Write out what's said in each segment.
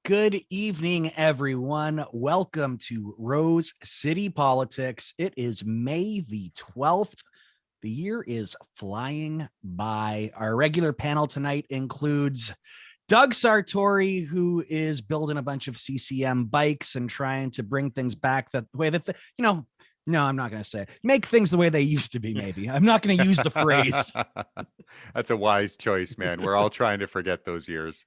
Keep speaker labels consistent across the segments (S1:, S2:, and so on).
S1: Good evening, everyone. Welcome to Rose City Politics. It is May the 12th. The year is flying by. Our regular panel tonight includes Doug Sartori, who is building a bunch of CCM bikes and trying to bring things back that way that, no, I'm not going to say it. Make things the way they used to be, maybe. I'm not going to use the phrase.
S2: That's a wise choice, man. We're all trying to forget those years.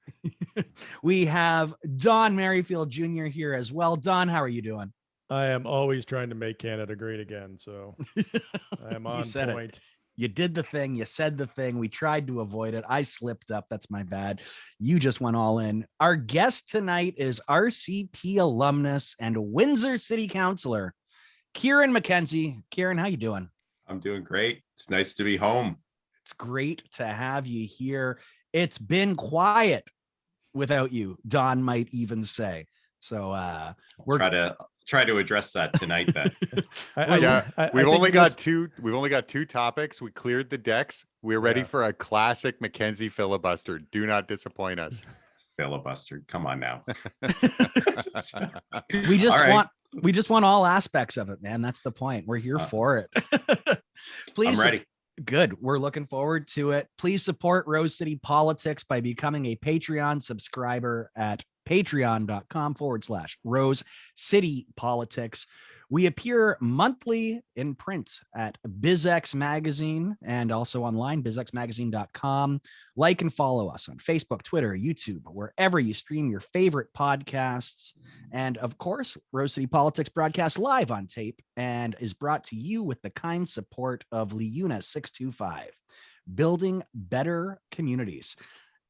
S1: We have Don Merrifield Jr. here as well. Don, how are you doing?
S3: I am always trying to make Canada great again, so I am on point.
S1: You did the thing. You said the thing. We tried to avoid it. I slipped up. That's my bad. You just went all in. Our guest tonight is RCP alumnus and Windsor City Councillor Kieran McKenzie. Kieran, how you doing?
S4: I'm doing great. It's nice to be home.
S1: It's great to have you here. It's been quiet without you, Don might even say. So
S4: we're try to address that tonight then.
S2: We've only got two topics. We cleared the decks. We're ready for a classic McKenzie filibuster. Do not disappoint us.
S4: Filibuster. Come on now.
S1: We just want all aspects of it, man. That's the point. We're here for it. Please.
S4: I'm ready.
S1: Good. We're looking forward to it. Please support Rose City Politics by becoming a Patreon subscriber at patreon.com/Rose City Politics. We appear monthly in print at BizX Magazine and also online, bizxmagazine.com. Like and follow us on Facebook, Twitter, YouTube, wherever you stream your favorite podcasts. And of course, Rose City Politics broadcasts live on tape and is brought to you with the kind support of Liuna 625, building better communities.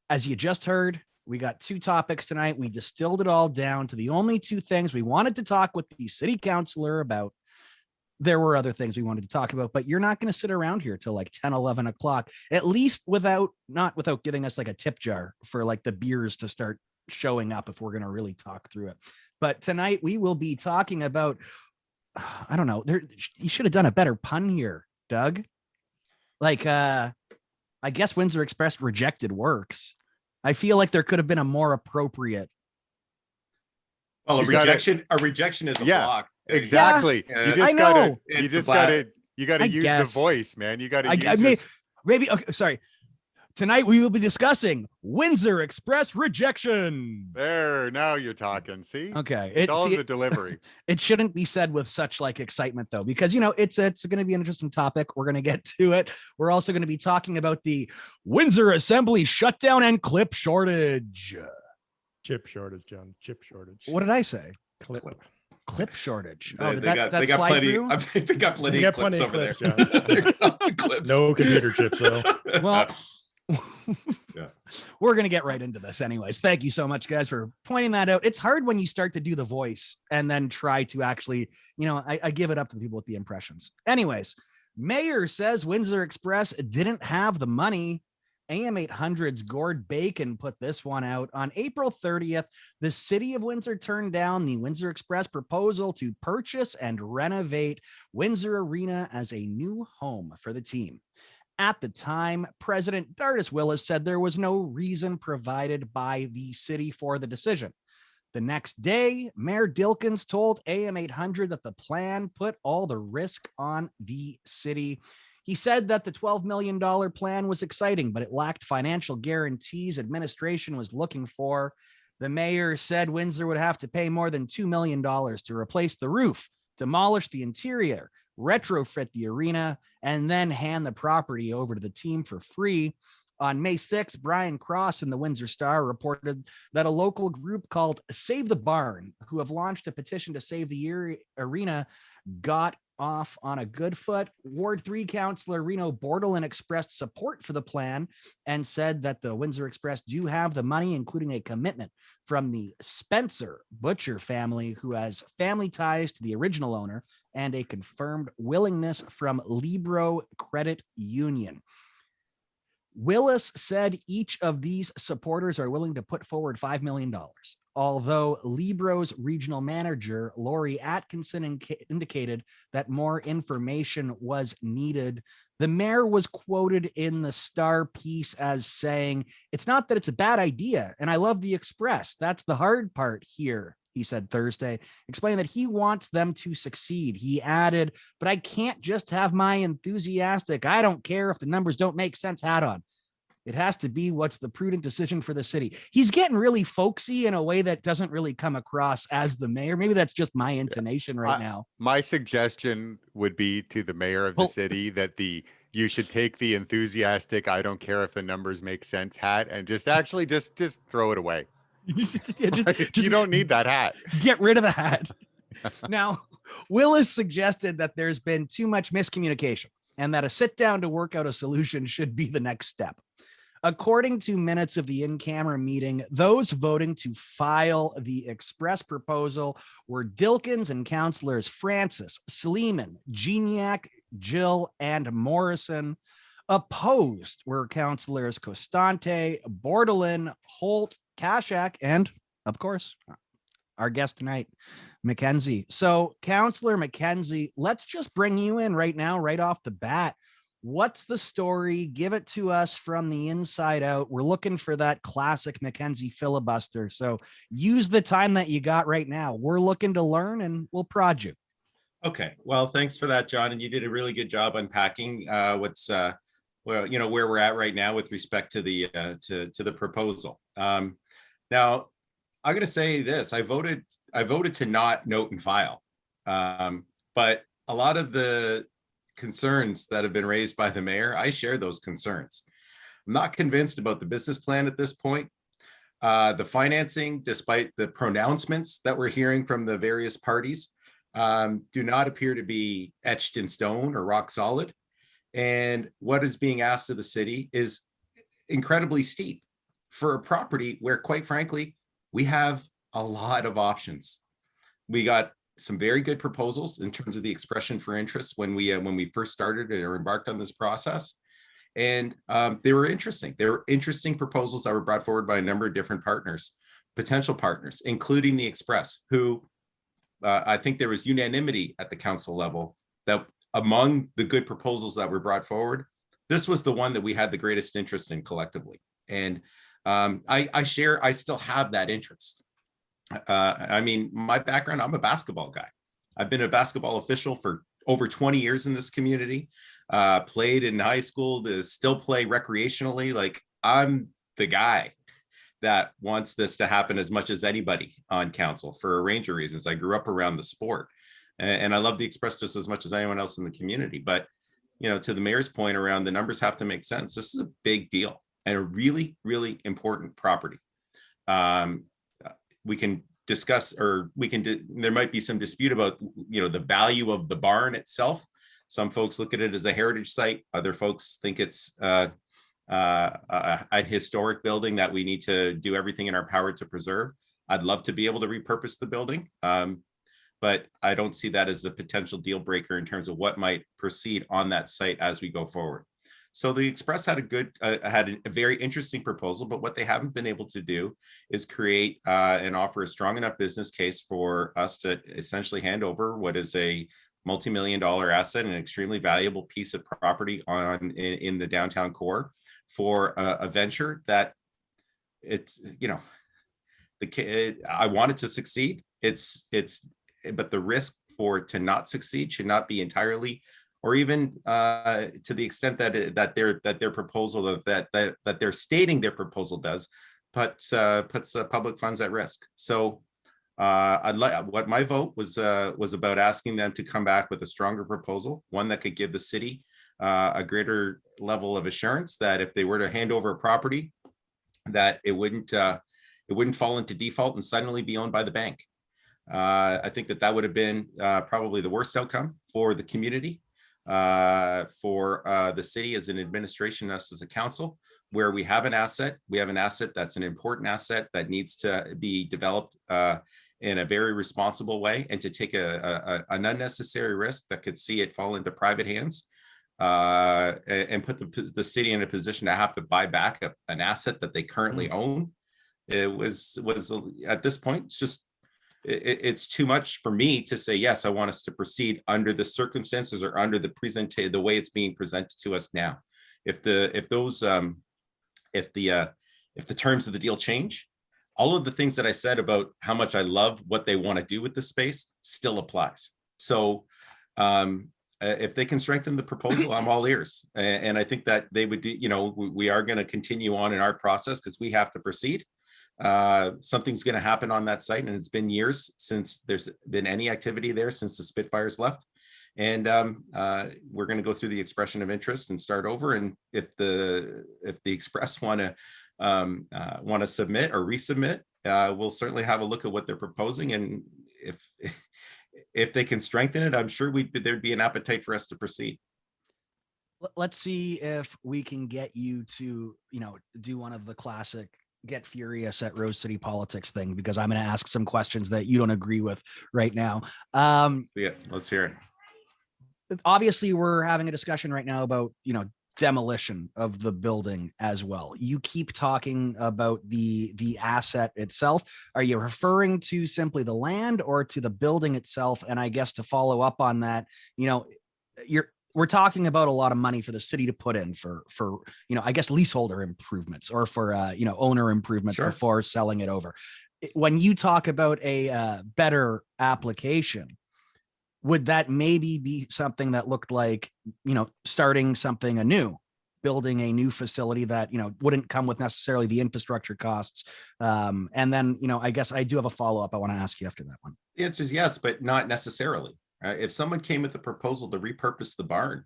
S1: As you just heard, we got two topics tonight. We distilled it all down to the only two things we wanted to talk with the city councilor about. There were other things we wanted to talk about, but you're not going to sit around here till like 10, 11 o'clock, at least not without giving us like a tip jar for like the beers to start showing up if we're going to really talk through it. But tonight we will be talking about, I don't know, you should have done a better pun here, Doug. Like, I guess Windsor Express rejected works. I feel like there could have been a more appropriate.
S4: Well, a rejection is a block.
S2: Exactly.
S4: Yeah.
S2: You got to use the voice, man. You got to use
S1: maybe. Okay, sorry. Tonight we will be discussing Windsor Express rejection.
S2: There, now you're talking. See?
S1: Okay.
S2: It's all in the delivery.
S1: It shouldn't be said with such like excitement though, because it's going to be an interesting topic. We're going to get to it. We're also going to be talking about the Windsor Assembly shutdown and clip shortage.
S3: Chip shortage, John. Chip shortage.
S1: What did I say?
S3: Clip
S1: shortage.
S4: They got plenty. I think they got plenty of clips over there.
S3: Clips. No computer chips though.
S1: Well. We're going to get right into this anyways. Thank you so much, guys, for pointing that out. It's hard when you start to do the voice and then try to actually, I give it up to the people with the impressions. Anyways, Mayor says Windsor Express didn't have the money. AM 800's Gord Bacon put this one out. On April 30th, the city of Windsor turned down the Windsor Express proposal to purchase and renovate Windsor Arena as a new home for the team. At the time, President Dardis Willis said there was no reason provided by the city for the decision. The next day, Mayor Dilkins told AM 800 that the plan put all the risk on the city. He said that the $12 million plan was exciting, but it lacked financial guarantees administration was looking for. The mayor said Windsor would have to pay more than $2 million to replace the roof, demolish the interior, retrofit the arena, and then hand the property over to the team for free. On May 6th, Brian Cross in the Windsor Star reported that a local group called Save the Barn, who have launched a petition to save the arena, got off on a good foot. Ward 3 Councillor Reno Bordelin expressed support for the plan and said that the Windsor Express do have the money, including a commitment from the Spencer Butcher family, who has family ties to the original owner, and a confirmed willingness from Libro Credit Union. Willis said each of these supporters are willing to put forward $5 million. Although Libro's regional manager, Lori Atkinson, indicated that more information was needed. The mayor was quoted in the Star piece as saying, "It's not that it's a bad idea, and I love the Express. That's the hard part here," he said Thursday, explaining that he wants them to succeed. He added, "But I can't just have my enthusiastic, I don't care if the numbers don't make sense hat on. It has to be what's the prudent decision for the city." He's getting really folksy in a way that doesn't really come across as the mayor. Maybe that's just my intonation right now.
S2: My suggestion would be to the mayor of the city that you should take the enthusiastic, I don't care if the numbers make sense hat and just throw it away.
S1: Yeah, just
S2: you don't need that hat.
S1: Get rid of the hat. Now, Willis suggested that there's been too much miscommunication and that a sit down to work out a solution should be the next step. According to minutes of the in-camera meeting, those voting to file the Express proposal were Dilkins and councillors Francis, Sleeman, Geniac, Jill, and Morrison. Opposed were councillors Costante, Bordelin, Holt, Kashak, and, of course, our guest tonight, McKenzie. So, Councillor McKenzie, let's just bring you in right now, right off the bat. What's the story? Give it to us from the inside out. We're looking for that classic McKenzie filibuster. So use the time that you got right now. We're looking to learn and we'll prod you.
S4: Okay. Well, thanks for that, John. And you did a really good job unpacking what's where we're at right now with respect to the to the proposal. Now, I'm going to say this. I voted to not note and file. But a lot of the concerns that have been raised by the mayor, I share those concerns. I'm not convinced about the business plan at this point. The financing, despite the pronouncements that we're hearing from the various parties, do not appear to be etched in stone or rock solid. And what is being asked of the city is incredibly steep for a property where, quite frankly, we have a lot of options. We got some very good proposals in terms of the expression for interest when we first started or embarked on this process. And they were interesting. They were interesting proposals that were brought forward by a number of different partners, potential partners, including the Express, who I think there was unanimity at the council level that among the good proposals that were brought forward, this was the one that we had the greatest interest in collectively. And I still have that interest. I mean, my background, I'm a basketball guy. I've been a basketball official for over 20 years in this community, played in high school, to still play recreationally. Like, I'm the guy that wants this to happen as much as anybody on council for a range of reasons. I grew up around the sport and I love the Express just as much as anyone else in the community. But, to the mayor's point around the numbers have to make sense. This is a big deal and a really, really important property. We can discuss, or there might be some dispute about, the value of the barn itself. Some folks look at it as a heritage site. Other folks think it's a historic building that we need to do everything in our power to preserve. I'd love to be able to repurpose the building, but I don't see that as a potential deal breaker in terms of what might proceed on that site as we go forward. So the Express had a very interesting proposal, but what they haven't been able to do is create and offer a strong enough business case for us to essentially hand over what is a multi-million-dollar asset and an extremely valuable piece of property in the downtown core for a venture that I want it to succeed. But the risk for it to not succeed should not be entirely, or even to the extent that their proposal that they're stating their proposal does, puts public funds at risk. So what my vote was about asking them to come back with a stronger proposal, one that could give the city a greater level of assurance that if they were to hand over a property, that it wouldn't fall into default and suddenly be owned by the bank. I think that would have been probably the worst outcome for the community, for the city as an administration, us as a council, where we have an asset that's an important asset that needs to be developed in a very responsible way, and to take an unnecessary risk that could see it fall into private hands and put the city in a position to have to buy back an asset that they currently own. It was at this point, it's too much for me to say, yes, I want us to proceed under the circumstances or under the way it's being presented to us now. If the terms of the deal change, all of the things that I said about how much I love what they want to do with the space still applies. So if they can strengthen the proposal, I'm all ears. And I think that they would do, we are going to continue on in our process because we have to proceed. Something's going to happen on that site, and it's been years since there's been any activity there since the Spitfires left. And we're going to go through the expression of interest and start over. And if the Express want to submit or resubmit, we'll certainly have a look at what they're proposing. And if they can strengthen it, I'm sure there'd be an appetite for us to proceed.
S1: Let's see if we can get you to, do one of the classic get furious at Rose City politics thing, because I'm going to ask some questions that you don't agree with right now.
S4: Yeah, let's hear
S1: it. Obviously, we're having a discussion right now about, demolition of the building as well. You keep talking about the asset itself. Are you referring to simply the land or to the building itself? And I guess to follow up on that, we're talking about a lot of money for the city to put in for I guess leaseholder improvements or for owner improvements
S4: Sure.
S1: before selling it over. When you talk about a better application, would that maybe be something that looked like, starting something anew, building a new facility that, wouldn't come with necessarily the infrastructure costs? And then, I guess I do have a follow-up I want to ask you after that one.
S4: The answer is yes, but not necessarily. If someone came with a proposal to repurpose the barn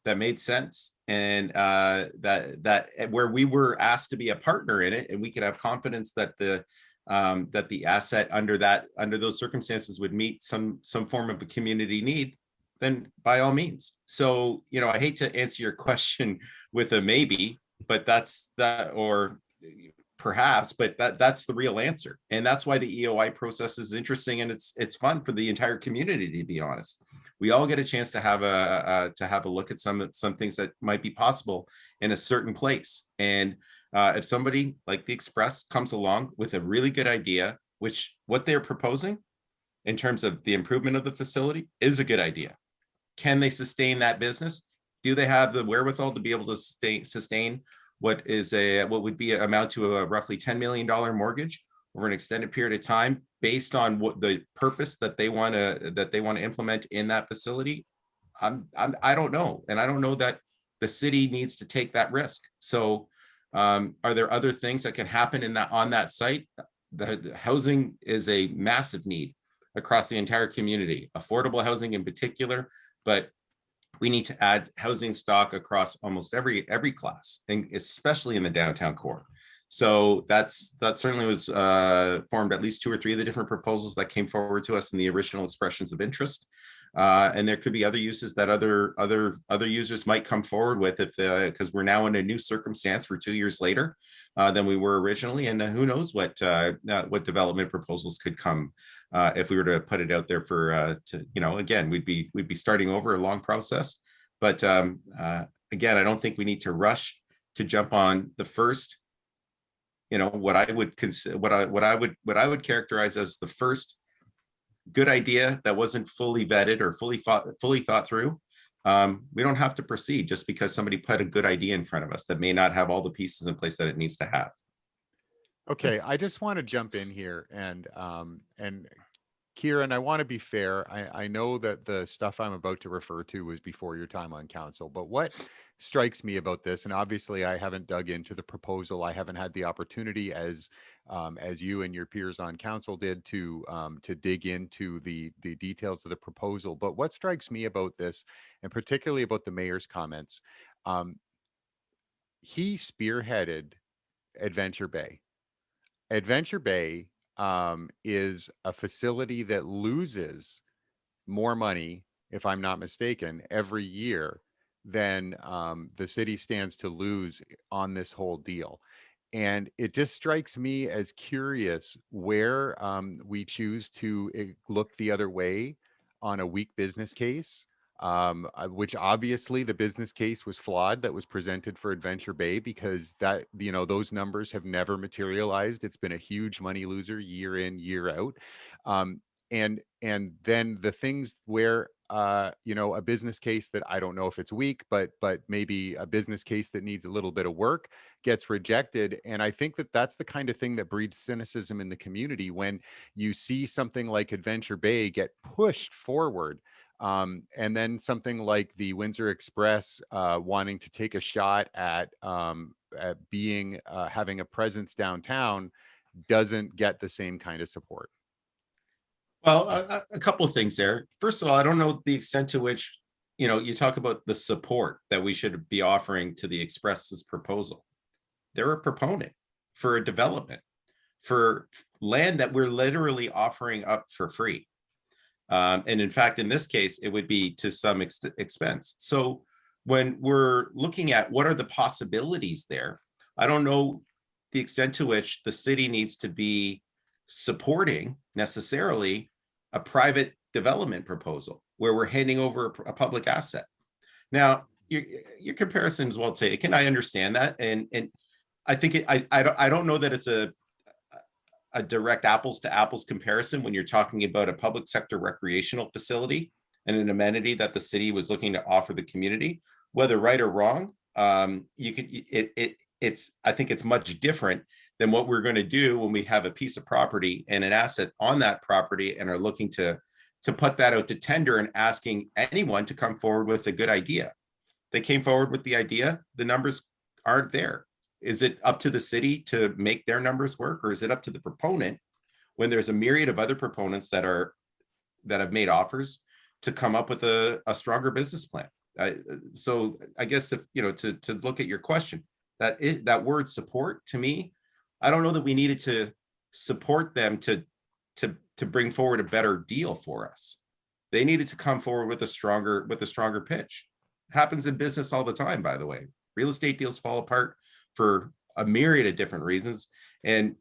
S4: that made sense, and that where we were asked to be a partner in it, and we could have confidence that the asset under those circumstances would meet some form of a community need, then by all means. So, I hate to answer your question with a maybe, but that's that, or perhaps, but that's the real answer. And that's why the EOI process is interesting, and it's fun for the entire community, to be honest. We all get a chance to have a look at some things that might be possible in a certain place. And if somebody like the Express comes along with a really good idea, which what they're proposing in terms of the improvement of the facility is a good idea. Can they sustain that business? Do they have the wherewithal to be able to sustain what would be amount to a roughly $10 million mortgage over an extended period of time, based on what the purpose that they want to implement in that facility? I don't know, and I don't know that the city needs to take that risk. So, are there other things that can happen on that site? The housing is a massive need across the entire community, affordable housing in particular, but we need to add housing stock across almost every class, and especially in the downtown core. So that certainly was formed at least 2 or 3 of the different proposals that came forward to us in the original expressions of interest. And there could be other uses that other users might come forward with, because we're now in a new circumstance. We're 2 years later than we were originally, and who knows what development proposals could come if we were to put it out there again, we'd be starting over a long process. But again, I don't think we need to rush to jump on the first, what I would consider, what I would characterize as the first good idea that wasn't fully vetted or fully thought through. We don't have to proceed just because somebody put a good idea in front of us that may not have all the pieces in place that it needs to have.
S2: Okay, I just want to jump in here, and Kieran, I want to be fair. I know that the stuff I'm about to refer to was before your time on council, but what strikes me about this, and obviously I haven't dug into the proposal, I haven't had the opportunity as you and your peers on council did to dig into the details of the proposal. But what strikes me about this, and particularly about the mayor's comments, he spearheaded Adventure Bay. Adventure Bay is a facility that loses more money, if I'm not mistaken, every year than the city stands to lose on this whole deal. And it just strikes me as curious where we choose to look the other way on a weak business case, which obviously the business case was flawed that was presented for Adventure Bay, because that, those numbers have never materialized. It's been a huge money loser year in, year out. and then the things where you know, a business case that I don't know if it's weak, but maybe a business case that needs a little bit of work gets rejected. And I think that that's the kind of thing that breeds cynicism in the community when you see something like Adventure Bay get pushed forward. And then something like the Windsor Express wanting to take a shot at being having a presence downtown doesn't get the same kind of support.
S4: Well, a couple of things there. First of all, I don't know the extent to which, you know, you talk about the support that we should be offering to the Express's proposal. They're a proponent for a development, for land that we're literally offering up for free. And in fact, in this case, it would be to some expense. So when we're looking at what are the possibilities there, I don't know the extent to which the city needs to be supporting necessarily a private development proposal where we're handing over a public asset. Now, your comparison is well taken. I understand that, and I think I don't know that it's a direct apples to apples comparison when you're talking about a public sector recreational facility and an amenity that the city was looking to offer the community. Whether right or wrong, you could it's I think it's much different than what we're going to do when we have a piece of property and an asset on that property and are looking to put that out to tender and asking anyone to come forward with a good idea. They came forward with the idea, the numbers aren't there. Is it up to the city to make their numbers work, or is it up to the proponent when there's a myriad of other proponents that have made offers to come up with a stronger business plan? So I guess if, you know, to look at your question, that word support, to me, I don't know that we needed to support them to bring forward a better deal for us. They needed to come forward with a stronger pitch. It happens in business all the time, by the way. Real estate deals fall apart for a myriad of different reasons, and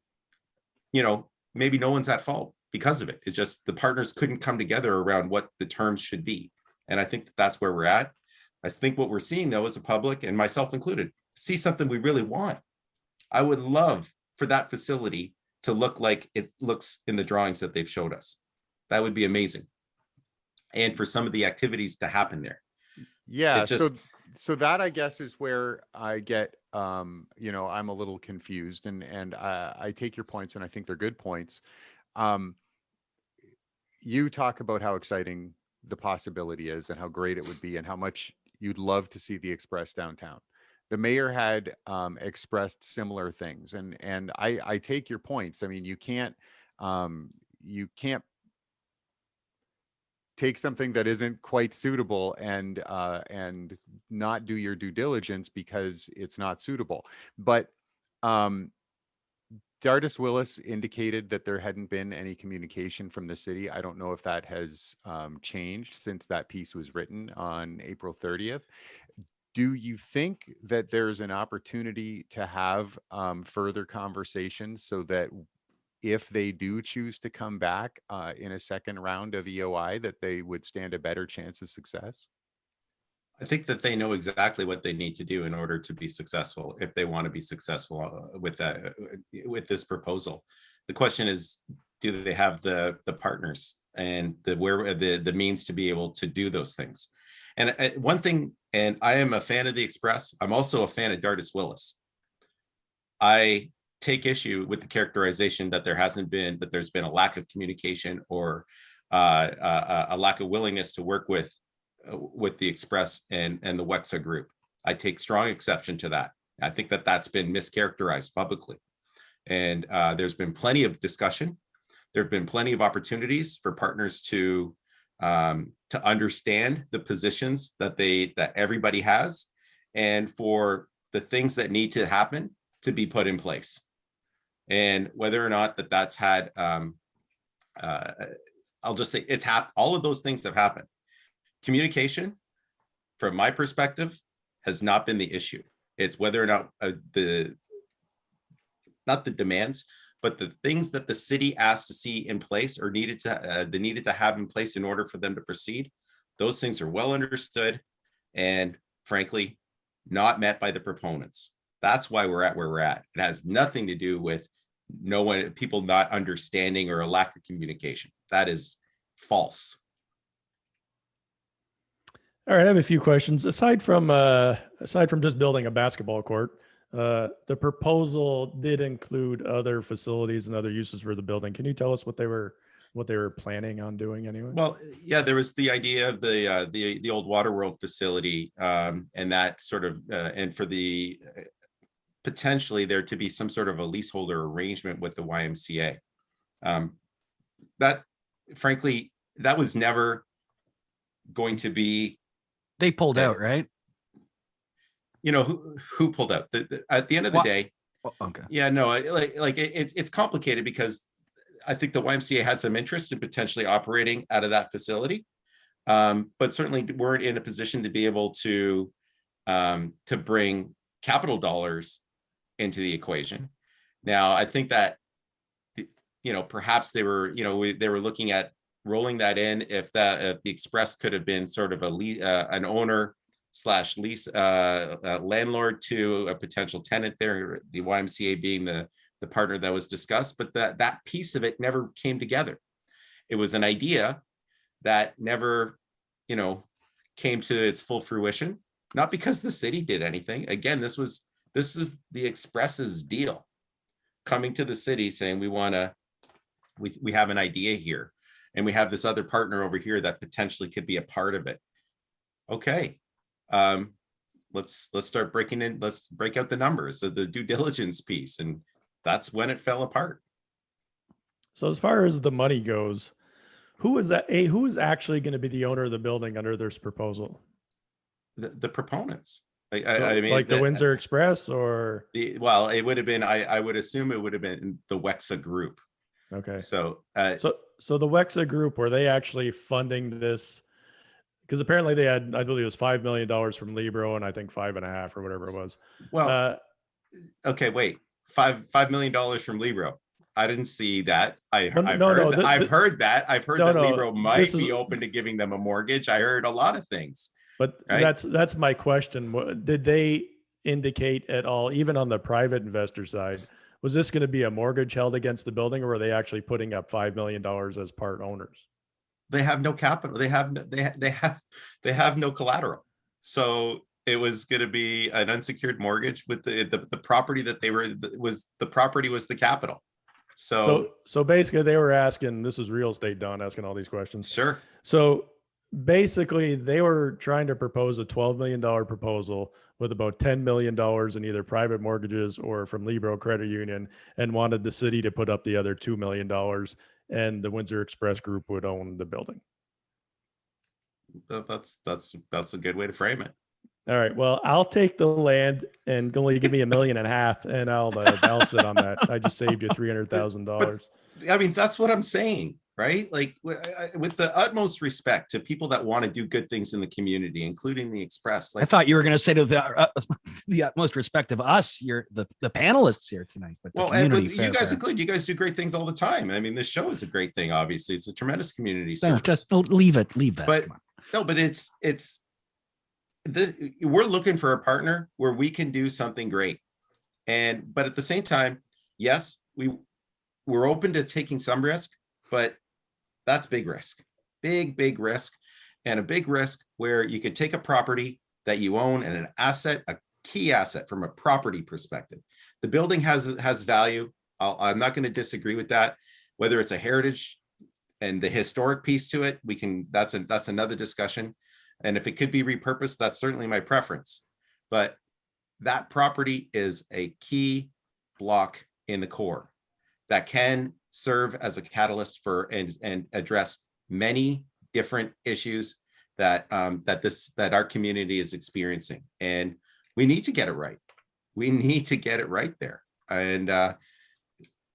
S4: you know, maybe no one's at fault because of it. It's just the partners couldn't come together around what the terms should be, and I think that's where we're at. I think what we're seeing, though, as a public, and myself included, see something we really want. I would love for that facility to look like it looks in the drawings that they've showed us. That would be amazing. And for some of the activities to happen there.
S2: Yeah, so that, I guess, is where I get, you know, I'm a little confused, and I take your points, and I think they're good points. You talk about how exciting the possibility is and how great it would be and how much you'd love to see the Express downtown. The mayor had expressed similar things, and I take your points. I mean, you can't take something that isn't quite suitable and not do your due diligence because it's not suitable. But Dardis Willis indicated that there hadn't been any communication from the city. I don't know if that has changed since that piece was written on April 30th. Do you think that there's an opportunity to have further conversations so that if they do choose to come back in a second round of EOI, that they would stand a better chance of success?
S4: I think that they know exactly what they need to do in order to be successful, if they want to be successful with this proposal. The question is, do they have the partners and the means to be able to do those things? And one thing, and I am a fan of the Express, I'm also a fan of Dardis Willis. I take issue with the characterization that there's been a lack of communication or a lack of willingness to work with the Express and the WEXA group. I take strong exception to that. I think that that's been mischaracterized publicly. And there's been plenty of discussion. There have been plenty of opportunities for partners to understand the positions that everybody has, and for the things that need to happen to be put in place. And whether or not that's had, I'll just say it's happened. All of those things have happened. Communication, from my perspective, has not been the issue. It's whether or not not the demands, but the things that the city asked to see in place or needed to have in place in order for them to proceed. Those things are well understood and, frankly, not met by the proponents. That's why we're at where we're at. It has nothing to do with people not understanding or a lack of communication. That is false.
S3: All right, I have a few questions. Aside from just building a basketball court, the proposal did include other facilities and other uses for the building. Can you tell us what they were planning on doing anyway?
S4: Well, yeah, there was the idea of the old Waterworld facility, and that sort of and for the potentially there to be some sort of a leaseholder arrangement with the YMCA. That frankly, that was never going to be.
S1: They pulled out, right?
S4: You know, who pulled out? At the end of the day,
S1: okay.
S4: Yeah, no, it's complicated because I think the YMCA had some interest in potentially operating out of that facility, but certainly weren't in a position to be able to bring capital dollars into the equation. Now, I think that perhaps they were looking at rolling that in if the Express could have been sort of an owner / lease landlord to a potential tenant there, the YMCA being the partner that was discussed, but that piece of it never came together. It was an idea that never, came to its full fruition, not because the city did anything. Again, this is the Express's deal, coming to the city saying, we have an idea here, and we have this other partner over here that potentially could be a part of it. Okay. Let's start breaking in. Let's break out the numbers of the due diligence piece. And that's when it fell apart.
S3: So as far as the money goes, who is actually going to be the owner of the building under this proposal?
S4: The proponents.
S3: I mean, like the Windsor Express, or
S4: it would have been. I would assume it would have been the WEXA group.
S3: Okay.
S4: So
S3: so the WEXA group, were they actually funding this? Because apparently they had, I believe it was $5 million from Libro, and I think 5.5 or whatever it was.
S4: Well, okay, wait, $5 million from Libro. I didn't see that. I've heard that Libro might be open to giving them a mortgage. I heard a lot of things.
S3: But right? That's my question. Did they indicate at all, even on the private investor side, was this going to be a mortgage held against the building, or were they actually putting up $5 million as part owners?
S4: They have no capital. They have no collateral. So it was going to be an unsecured mortgage with the property that the property was the capital. So
S3: basically they were asking, this is real estate, Don, asking all these questions.
S4: Sure.
S3: So basically they were trying to propose a $12 million proposal with about $10 million in either private mortgages or from Libro Credit Union, and wanted the city to put up the other $2 million, and the Windsor Express group would own the building.
S4: That's a good way to frame it.
S3: All right. Well, I'll take the land, and only give me $1.5 million, and I'll sit on that. I just saved you $300,000.
S4: I mean, that's what I'm saying, right? Like, with the utmost respect to people that want to do good things in the community, including the Express. Like,
S1: I thought you were going to say to the utmost respect of us, you're the panelists here tonight. But
S4: you guys include, you guys do great things all the time. I mean, this show is a great thing. Obviously, it's a tremendous community service.
S1: Just leave that.
S4: But no, but we're looking for a partner where we can do something great. But at the same time, yes, we're open to taking some risk, but that's big risk, big risk, and a big risk where you could take a property that you own and an asset, a key asset from a property perspective. The building has value. I'm not going to disagree with that. Whether it's a heritage and the historic piece to it, that's another discussion. And if it could be repurposed, that's certainly my preference. But that property is a key block in the core that can serve as a catalyst for and address many different issues that our community is experiencing. And we need to get it right. We need to get it right there. And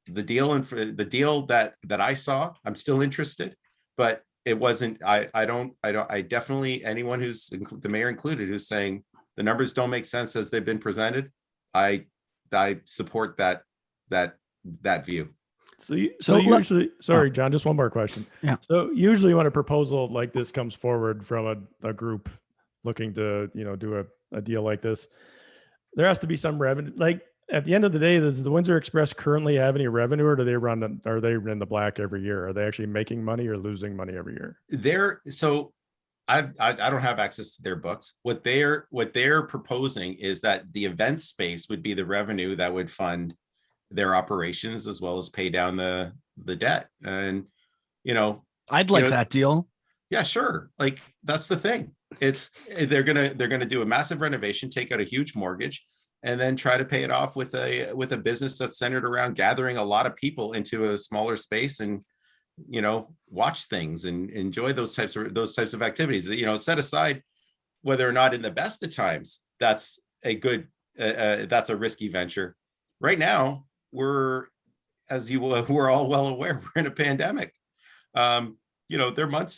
S4: the deal that I saw, I'm still interested, but it wasn't. I definitely, anyone who's the mayor included, who's saying the numbers don't make sense as they've been presented, I support that view.
S3: So usually, sorry, John, just one more question.
S1: Yeah.
S3: So usually when a proposal like this comes forward from a group looking to, do a deal like this, there has to be some revenue. Like, at the end of the day, does the Windsor Express currently have any revenue, or do they are they in the black every year? Are they actually making money or losing money every year?
S4: I don't have access to their books. What they're proposing is that the event space would be the revenue that would fund their operations as well as pay down the debt. And
S1: I'd like that deal.
S4: Yeah, sure. Like, that's the thing. They're gonna do a massive renovation, take out a huge mortgage, and then try to pay it off with a business that's centered around gathering a lot of people into a smaller space and watch things and enjoy those types of activities. Set aside whether or not in the best of times that's a good that's a risky venture. Right now, we're all well aware, we're in a pandemic. There are months,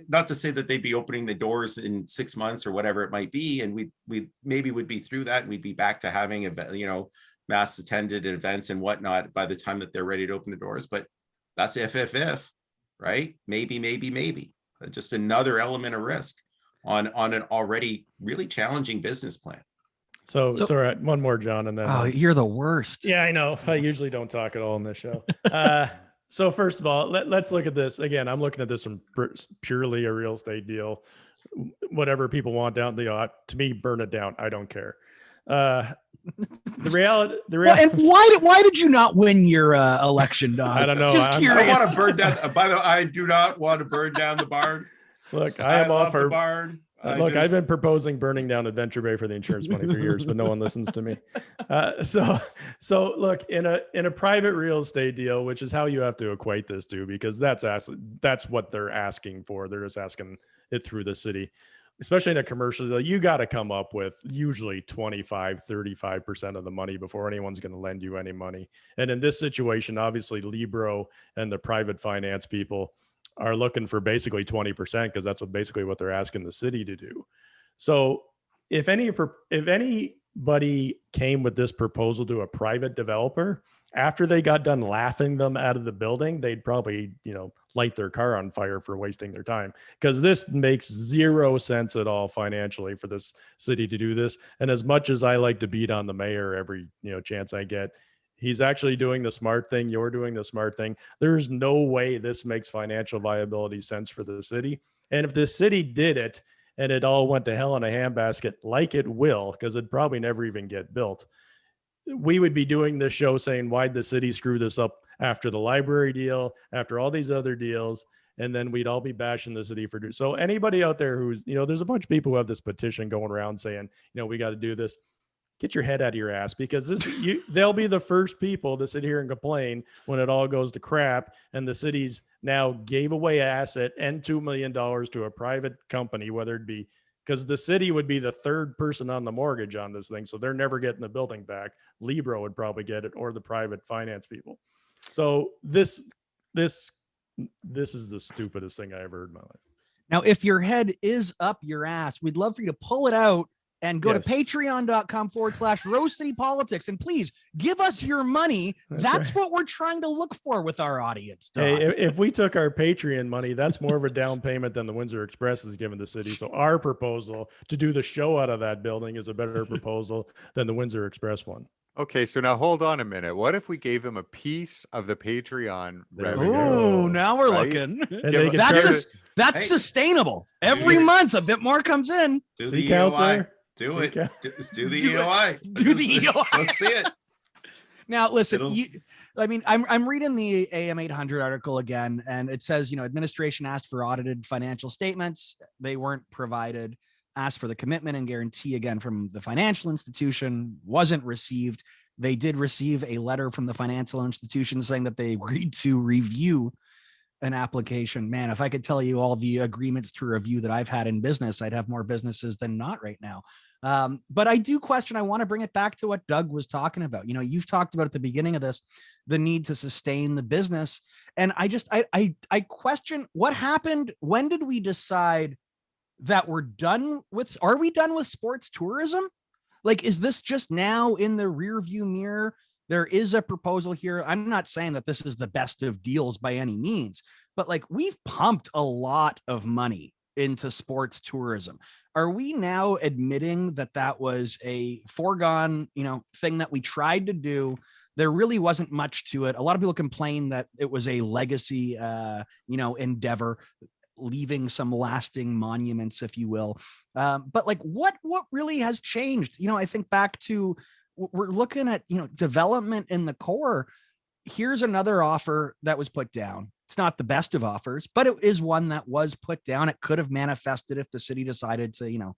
S4: not to say that they'd be opening the doors in 6 months or whatever it might be, and we maybe would be through that and we'd be back to having mass attended events and whatnot by the time that they're ready to open the doors. But that's if, right? Maybe. Just another element of risk on an already really challenging business plan.
S3: So sorry, one more, John, and then.
S1: Oh, you're the worst.
S3: Yeah, I know. I usually don't talk at all on this show. So first of all, let's look at this again. I'm looking at this from purely a real estate deal. Whatever people want down, to me, burn it down. I don't care. The reality. Well,
S1: and why did you not win your election, Doug?
S3: I don't know.
S1: Just curious.
S4: I want to burn down. By the way, I do not want to burn down the barn.
S3: Look, I am all for
S4: the barn.
S3: I've been proposing burning down Adventure Bay for the insurance money for years, but no one listens to me. So look, in a private real estate deal, which is how you have to equate this to, because that's what they're asking for. They're just asking it through the city. Especially in a commercial deal, you got to come up with usually 35% of the money before anyone's going to lend you any money. And in this situation, obviously Libro and the private finance people are looking for basically 20%, because that's what they're asking the city to do. So if anybody came with this proposal to a private developer, after they got done laughing them out of the building, they'd probably, light their car on fire for wasting their time, because this makes zero sense at all financially for this city to do this. And as much as I like to beat on the mayor every, chance I get, he's actually doing the smart thing. You're doing the smart thing. There's no way this makes financial viability sense for the city. And if the city did it and it all went to hell in a handbasket, like it will, because it'd probably never even get built, we would be doing this show saying, why'd the city screw this up after the library deal, after all these other deals? And then we'd all be bashing the city for so anybody out there who's, there's a bunch of people who have this petition going around saying, we got to do this. Get your head out of your ass, because they'll be the first people to sit here and complain when it all goes to crap. And the city's now gave away an asset and $2 million to a private company, whether it be because the city would be the third person on the mortgage on this thing. So they're never getting the building back. Libro would probably get it, or the private finance people. So this is the stupidest thing I ever heard in my life.
S1: Now, if your head is up your ass, we'd love for you to pull it out and go to patreon.com/Rose City Politics. And please give us your money. That's what we're trying to look for with our audience.
S3: Hey, if we took our Patreon money, that's more of a down payment than the Windsor Express is giving the city. So our proposal to do the show out of that building is a better proposal than the Windsor Express one.
S2: Okay, so now hold on a minute. What if we gave them a piece of the Patreon revenue?
S1: Oh, now we're looking. That's sustainable. Every month, a bit more comes in.
S4: Do the EOI. Do it. Do the EOI.
S1: Do the EOI.
S4: Let's see it.
S1: Now, listen, I'm reading the AM 800 article again, and it says, administration asked for audited financial statements. They weren't provided. Asked for the commitment and guarantee again from the financial institution, wasn't received. They did receive a letter from the financial institution saying that they agreed to review an application. Man, if I could tell you all the agreements to review that I've had in business, I'd have more businesses than not right now. But I do question, I want to bring it back to what Doug was talking about. You've talked about at the beginning of this, the need to sustain the business. And I question what happened. When did we decide that are we done with sports tourism? Like, is this just now in the rear view mirror? There is a proposal here. I'm not saying that this is the best of deals by any means, but like, we've pumped a lot of money into sports tourism. Are we now admitting that that was a foregone, thing that we tried to do? There really wasn't much to it. A lot of people complain that it was a legacy, endeavor, leaving some lasting monuments, if you will. But like, what really has changed? I think back to, we're looking at, development in the core. Here's another offer that was put down. It's not the best of offers, but it is one that was put down. It could have manifested if the city decided to,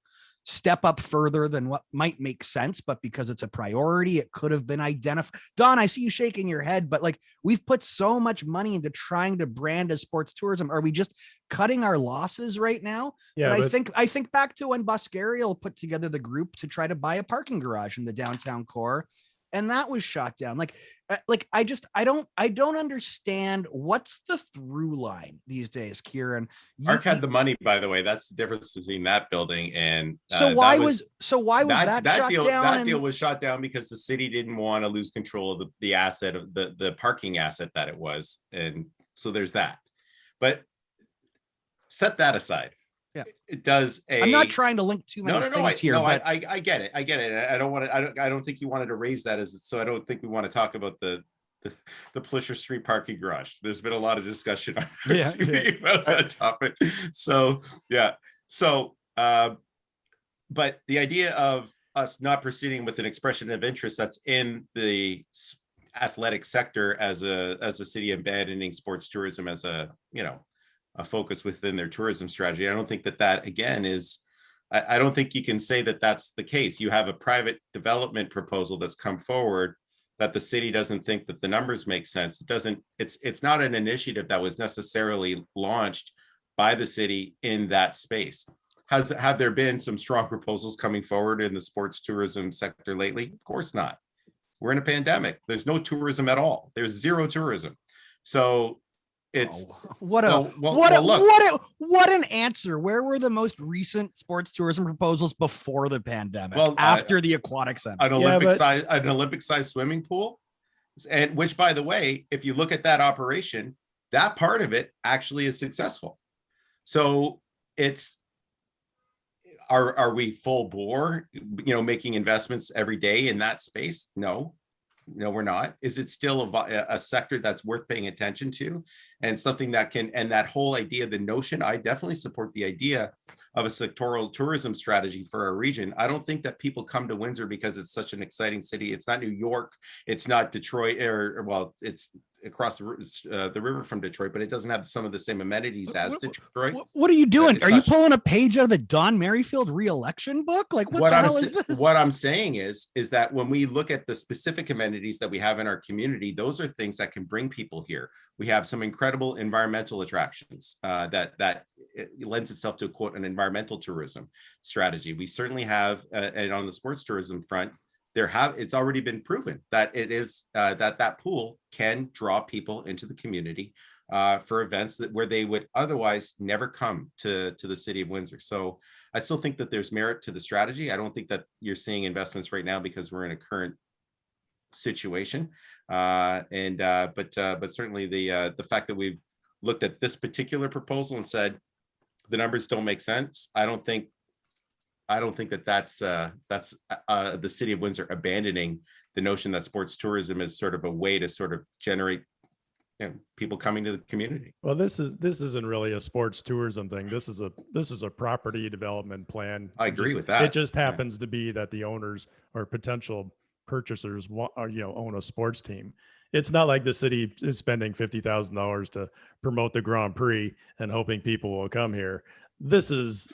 S1: step up further than what might make sense, but because it's a priority, it could have been identified. Don, I see you shaking your head, but like, we've put so much money into trying to brand as sports tourism. Are we just cutting our losses right now?
S3: Yeah,
S1: but I think back to when Buscariel put together the group to try to buy a parking garage in the downtown core, and that was shot down. I don't understand what's the through line these days, Kieran.
S4: Arc had the money, by the way. That's the difference between that building and
S1: why was that shot
S4: deal?
S1: down?
S4: That deal was shot down because the city didn't want to lose control of the asset, of the parking asset that it was, and so there's that. But set that aside.
S1: Yeah,
S4: it does.
S1: I'm not trying to link too many things here.
S4: I get it. I don't want to. I don't think you wanted to raise that as. So I don't think we want to talk about the Plisher Street parking garage. There's been a lot of discussion on about that topic. So yeah. So but the idea of us not proceeding with an expression of interest that's in the athletic sector as a city abandoning sports tourism as a focus within their tourism strategy. I don't think that again is, I don't think you can say that that's the case. You have a private development proposal that's come forward that the city doesn't think that the numbers make sense. It's not an initiative that was necessarily launched by the city in that space. Have there been some strong proposals coming forward in the sports tourism sector lately? Of course not. We're in a pandemic. There's no tourism at all. There's zero tourism. So it's
S1: what an answer. Where were the most recent sports tourism proposals before the pandemic? Well, after the aquatic center,
S4: an Olympic size swimming pool, and which, by the way, if you look at that operation, that part of it actually is successful. So it's are we full bore, making investments every day in that space? No, we're not. Is it still a sector that's worth paying attention to, and something that can, and that whole idea, the notion, I definitely support the idea of a sectoral tourism strategy for our region. I don't think that people come to Windsor because it's such an exciting city. It's not New York, it's not Detroit, it's across the river from Detroit, but it doesn't have some of the same amenities as Detroit.
S1: What are you doing? Are you pulling a page out of the Don Merrifield re-election book? Like, what the hell is this?
S4: What I'm saying is that when we look at the specific amenities that we have in our community, those are things that can bring people here. We have some incredible environmental attractions that it lends itself to, quote, an environmental tourism strategy. We certainly have, and on the sports tourism front, it's already been proven that it is that pool can draw people into the community for events where they would otherwise never come to the city of Windsor. So I still think that there's merit to the strategy. I don't think that you're seeing investments right now because we're in a current situation. But certainly the fact that we've looked at this particular proposal and said the numbers don't make sense, I don't think that's the city of Windsor abandoning the notion that sports tourism is sort of a way to sort of generate people coming to the community.
S3: Well, this isn't really a sports tourism thing. This is a property development plan.
S4: I agree with that.
S3: It just happens to be that the owners or potential purchasers own a sports team. It's not like the city is spending $50,000 to promote the Grand Prix and hoping people will come here. This is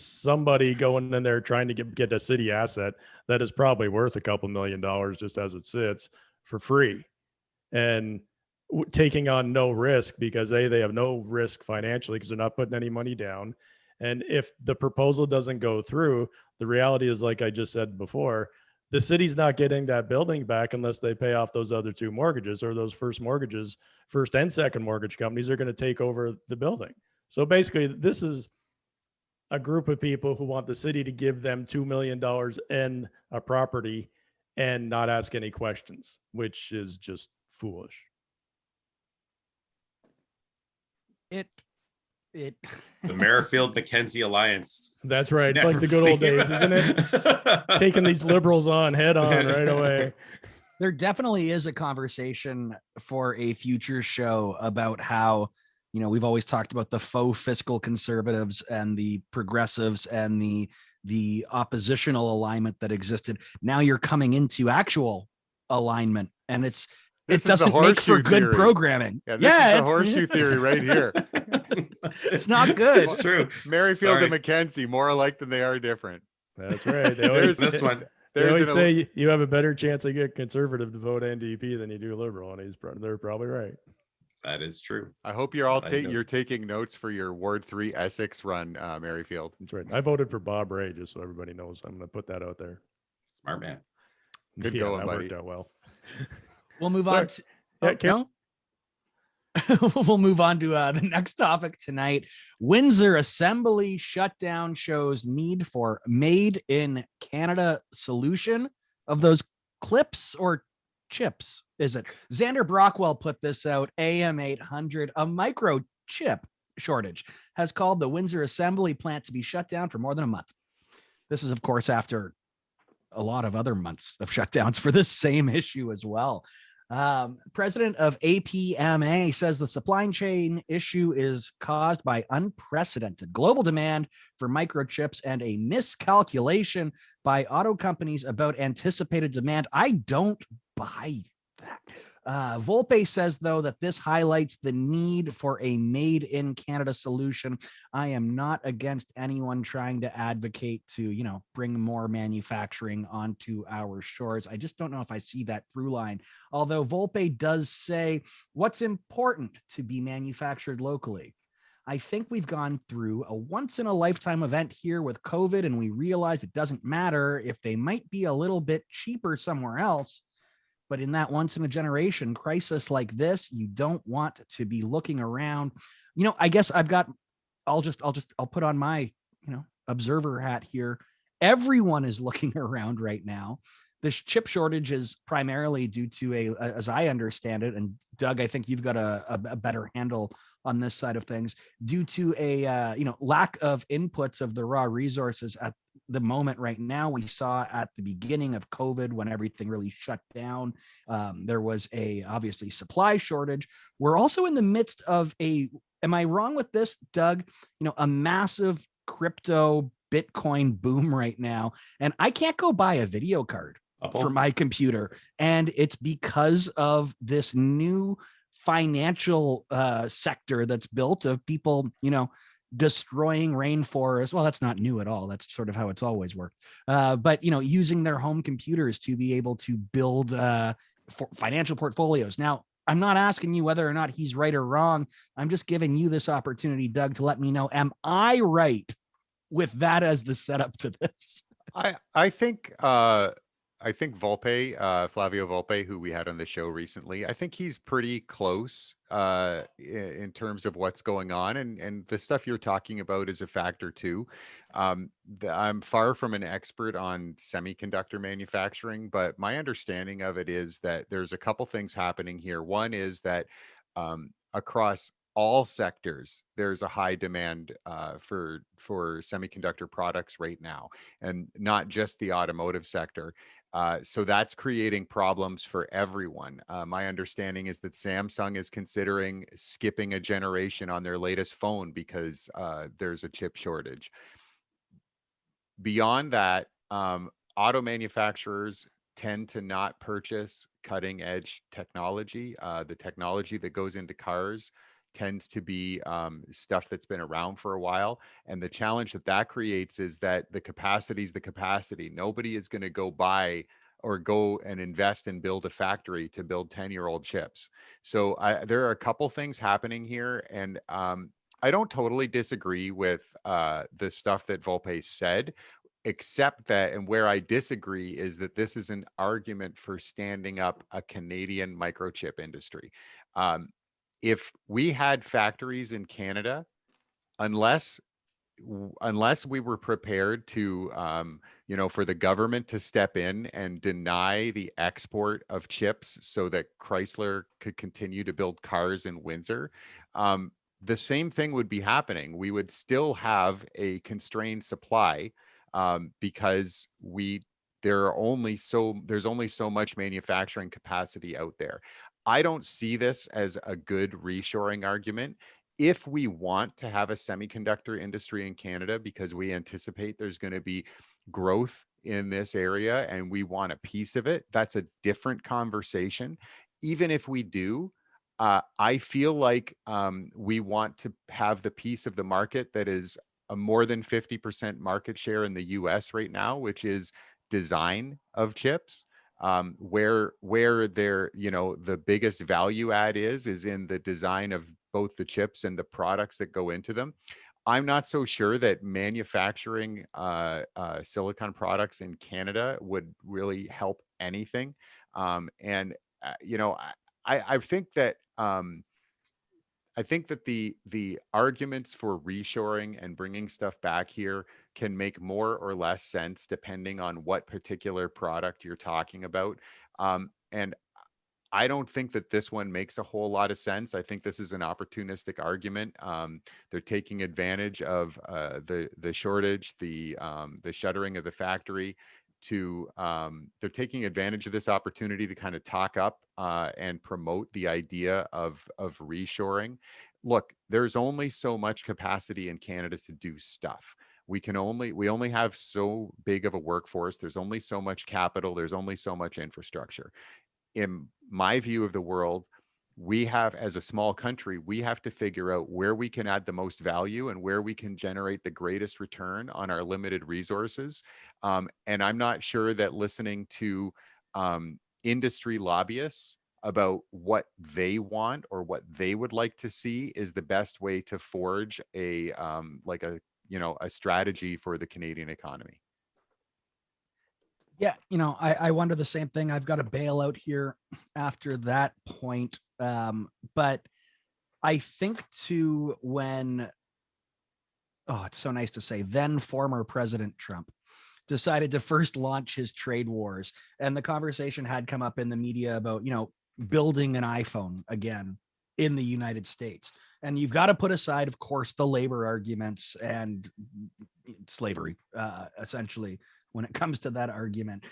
S3: somebody going in there trying to get a city asset that is probably worth a couple $1 million just as it sits for free, and taking on no risk because they have no risk financially because they're not putting any money down. And if the proposal doesn't go through, the reality is, like I just said before, the city's not getting that building back unless they pay off those other two mortgages, or those first and second mortgage companies are going to take over the building. So basically, this is a group of people who want the city to give them $2 million in a property and not ask any questions, which is just foolish.
S1: It
S4: The Merrifield McKenzie Alliance.
S3: That's right. It's
S4: Never
S3: like the good old
S4: seen-
S3: days, isn't it? Taking these liberals on head on right away.
S1: there definitely is a conversation for a future show about how, you know, we've always talked about the faux fiscal conservatives and the progressives and the oppositional alignment that existed. Now you're coming into actual alignment, and
S2: This
S1: it
S2: is the
S1: doesn't make for
S2: horseshoe
S1: good
S2: theory.
S1: programming.
S2: Yeah, this is the
S1: it's-
S2: horseshoe theory right here.
S1: It's not good.
S4: It's true.
S2: Merrifield and
S4: Sorry.
S2: McKenzie, more alike than they are different.
S3: That's right. They always,
S4: This one.
S3: they
S2: There's
S3: always
S2: an,
S3: say you have a better chance to get conservative to vote NDP than you do liberal, and they're probably right.
S4: That is true.
S2: I hope you're all
S4: I know.
S2: you're taking notes for your Ward 3 Essex run, Merrifield.
S3: That's right. I voted for Bob Ray, just so everybody knows. I'm going to put that out there.
S4: Smart man.
S2: Good
S3: Yeah,
S2: going,
S3: that
S2: buddy.
S3: worked out well.
S1: We'll move
S3: Sorry.
S1: on. To,
S3: Yeah,
S1: oh,
S3: Karen.
S1: no? We'll move on to the next topic tonight. Windsor Assembly shutdown shows need for made in Canada solution of those clips or chips. Is it? Xander Brockwell put this out. AM 800, a microchip shortage has called the Windsor Assembly plant to be shut down for more than a month. This is, of course, after a lot of other months of shutdowns for this same issue as well. President of APMA says the supply chain issue is caused by unprecedented global demand for microchips and a miscalculation by auto companies about anticipated demand. I don't buy that. Volpe says, though, that this highlights the need for a made in Canada solution. I am not against anyone trying to advocate to, you know, bring more manufacturing onto our shores. I just don't know if I see that through line. Although Volpe does say what's important to be manufactured locally. I think we've gone through a once in a lifetime event here with COVID, and we realize it doesn't matter if they might be a little bit cheaper somewhere else. But in that once in a generation crisis like this, you don't want to be looking around. You know, I guess I'll put on my, you know, observer hat here. Everyone is looking around right now. This chip shortage is primarily due to as I understand it, and Doug, I think you've got a better handle on this side of things, due to a lack of inputs of the raw resources at the moment right now. We saw at the beginning of COVID when everything really shut down, there was obviously supply shortage. We're also in the midst of am I wrong with this, Doug? You know, a massive crypto Bitcoin boom right now, and I can't go buy a video card for my computer, and it's because of this new financial sector that's built of people, you know, destroying rainforests. Well, that's not new at all. That's sort of how it's always worked. But, you know, using their home computers to be able to build financial portfolios. Now, I'm not asking you whether or not he's right or wrong. I'm just giving you this opportunity, Doug, to let me know, am I right with that as the setup to this?
S2: I think Volpe, Flavio Volpe, who we had on the show recently, I think he's pretty close in terms of what's going on, and the stuff you're talking about is a factor too. I'm far from an expert on semiconductor manufacturing, but my understanding of it is that there's a couple things happening here. One is that across all sectors, there's a high demand for semiconductor products right now, and not just the automotive sector. So that's creating problems for everyone. My understanding is that Samsung is considering skipping a generation on their latest phone because there's a chip shortage. Beyond that, auto manufacturers tend to not purchase cutting edge technology. The technology that goes into cars tends to be stuff that's been around for a while. And the challenge that creates is that the capacity is the capacity. Nobody is going to go buy or go and invest and build a factory to build 10-year-old chips. So there are a couple things happening here. And I don't totally disagree with the stuff that Volpe said, except that, and where I disagree is that this is an argument for standing up a Canadian microchip industry. If we had factories in Canada, unless we were prepared to, for the government to step in and deny the export of chips so that Chrysler could continue to build cars in Windsor, the same thing would be happening. We would still have a constrained supply because there's only so much manufacturing capacity out there. I don't see this as a good reshoring argument. If we want to have a semiconductor industry in Canada, because we anticipate there's going to be growth in this area and we want a piece of it, that's a different conversation. Even if we do, I feel like we want to have the piece of the market that is a more than 50% market share in the US right now, which is design of chips. Where they're, the biggest value add is in the design of both the chips and the products that go into them. I'm not so sure that manufacturing silicon products in Canada would really help anything. And I think that the arguments for reshoring and bringing stuff back here can make more or less sense depending on what particular product you're talking about. And I don't think that this one makes a whole lot of sense. I think this is an opportunistic argument. They're taking advantage of the shortage, the shuttering of the factory. They're taking advantage of this opportunity to kind of talk up and promote the idea of reshoring. Look, there's only so much capacity in Canada to do stuff. We only have so big of a workforce. There's only so much capital. There's only so much infrastructure. In my view of the world, we have, as a small country, we have to figure out where we can add the most value and where we can generate the greatest return on our limited resources. And I'm not sure that listening to industry lobbyists about what they want or what they would like to see is the best way to forge a strategy for the Canadian economy.
S1: Yeah, I wonder the same thing. I've got a bailout here after that point. But I think too, when, it's so nice to say, then former President Trump decided to first launch his trade wars, and the conversation had come up in the media about, building an iPhone again in the United States. And you've got to put aside, of course, the labor arguments and slavery, essentially, when it comes to that argument,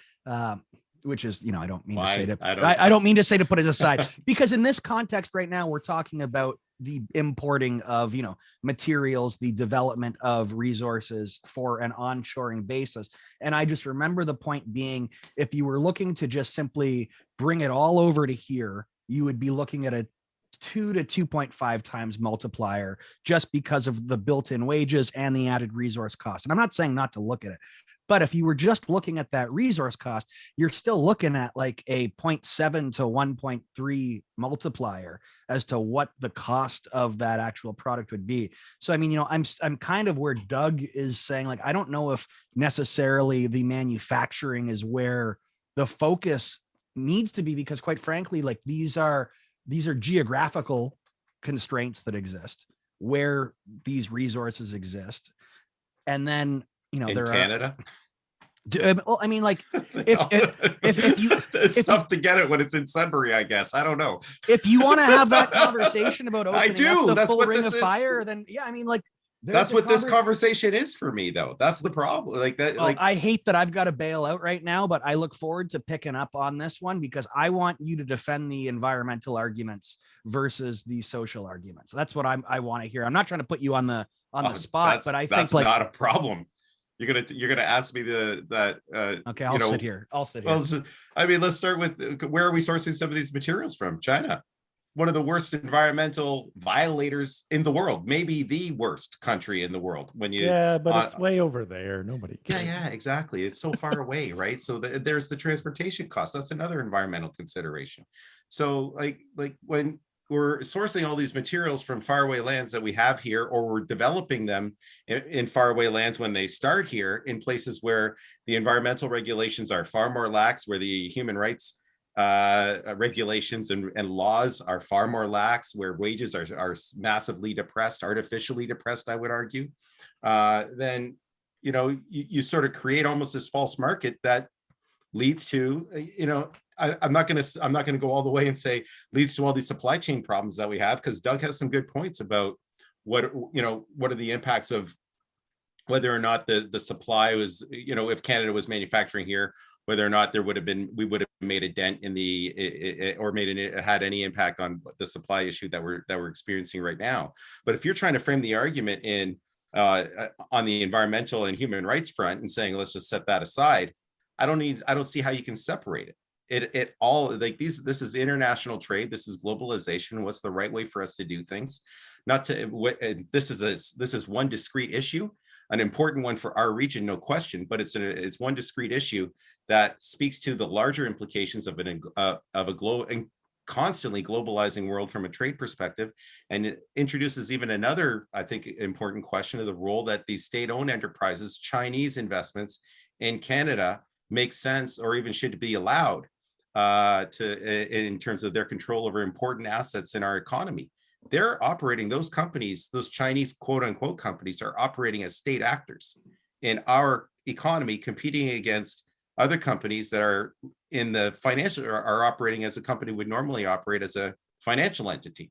S1: which is, I don't mean to say to, I don't mean to say to put it aside, because in this context right now, we're talking about the importing of, materials, the development of resources for an onshoring basis. And I just remember the point being, if you were looking to just simply bring it all over to here, you would be looking at a 2 to 2.5 times multiplier just because of the built-in wages and the added resource cost. And I'm not saying not to look at it, but if you were just looking at that resource cost, you're still looking at like a 0.7 to 1.3 multiplier as to what the cost of that actual product would be. So, I mean, I'm kind of where Doug is saying, like, I don't know if necessarily the manufacturing is where the focus needs to be, because quite frankly, like these are geographical constraints that exist where these resources exist. And then,
S4: in Canada.
S1: Well, I mean, like, if you,
S4: it's tough to get it when it's in Sudbury, I guess. I don't know.
S1: If you want to have that conversation about opening
S4: I do.
S1: up the
S4: That's
S1: full
S4: what
S1: ring
S4: this
S1: of
S4: is.
S1: fire, then yeah, I mean, like,
S4: that's what this conversation is for me, though. That's the problem. Like that.
S1: Well,
S4: like
S1: I hate that I've got to bail out right now, but I look forward to picking up on this one because I want you to defend the environmental arguments versus the social arguments. That's what I want to hear. I'm not trying to put you on the spot, but I think
S4: that's
S1: like
S4: not a problem. You're gonna ask me that.
S1: Okay, I'll sit here.
S4: Well, I mean, let's start with where are we sourcing some of these materials from? China, one of the worst environmental violators in the world, maybe the worst country in the world. But
S3: it's way over there. Nobody cares.
S4: Yeah, exactly. It's so far away, right? So there's the transportation cost. That's another environmental consideration. So like when we're sourcing all these materials from faraway lands that we have here, or we're developing them in faraway lands when they start here in places where the environmental regulations are far more lax, where the human rights regulations and laws are far more lax, where wages are massively depressed, artificially depressed, I would argue, then, you sort of create almost this false market that leads to, I'm not going to go all the way and say leads to all these supply chain problems that we have, because Doug has some good points about what are the impacts of whether or not the supply was, if Canada was manufacturing here, whether or not we would have made a dent in had any impact on the supply issue that we're experiencing right now. But if you're trying to frame the argument on the environmental and human rights front and saying, let's just set that aside, I don't see how you can separate it. It all, like, this is international trade. This is globalization. What's the right way for us to do things? This is one discrete issue, an important one for our region, no question, but it's one discrete issue that speaks to the larger implications of a constantly globalizing world from a trade perspective. And it introduces even another, I think, important question of the role that these state-owned enterprises, Chinese investments in Canada, make sense or even should be allowed in terms of their control over important assets in our economy. They're operating, those companies, those Chinese quote unquote companies, are operating as state actors in our economy, competing against other companies that are in the financial, are operating as a company would normally operate as a financial entity.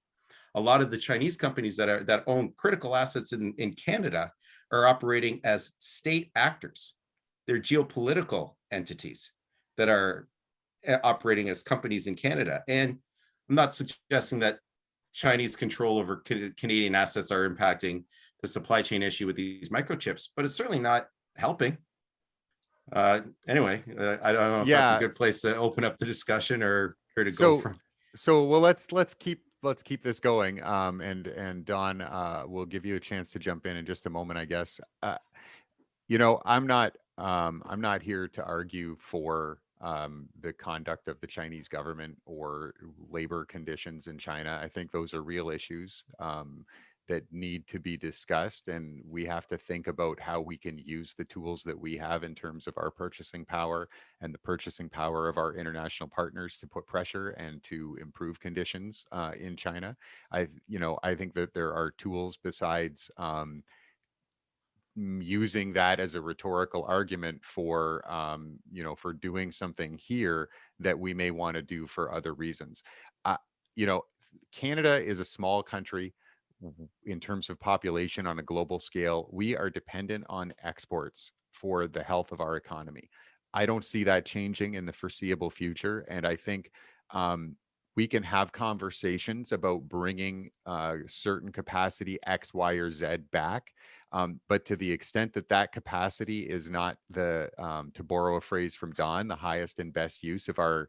S4: A lot of the Chinese companies that own critical assets in Canada are operating as state actors. They're geopolitical entities that are operating as companies in Canada. And I'm not suggesting that Chinese control over Canadian assets are impacting the supply chain issue with these microchips, but it's certainly not helping. Anyway, I don't know if that's a good place to open up the discussion or to go from.
S2: Well, let's keep this going. And Don, we'll give you a chance to jump in just a moment, I guess. I'm not here to argue for the conduct of the Chinese government or labor conditions in China. I think those are real issues that need to be discussed, and we have to think about how we can use the tools that we have in terms of our purchasing power and the purchasing power of our international partners to put pressure and to improve conditions in China. I think that there are tools besides using that as a rhetorical argument for for doing something here that we may want to do for other reasons. Canada is a small country in terms of population on a global scale. We are dependent on exports for the health of our economy. I don't see that changing in the foreseeable future, and I think we can have conversations about bringing certain capacity X, Y, or Z back. But to the extent that capacity is not to borrow a phrase from Don, the highest and best use of our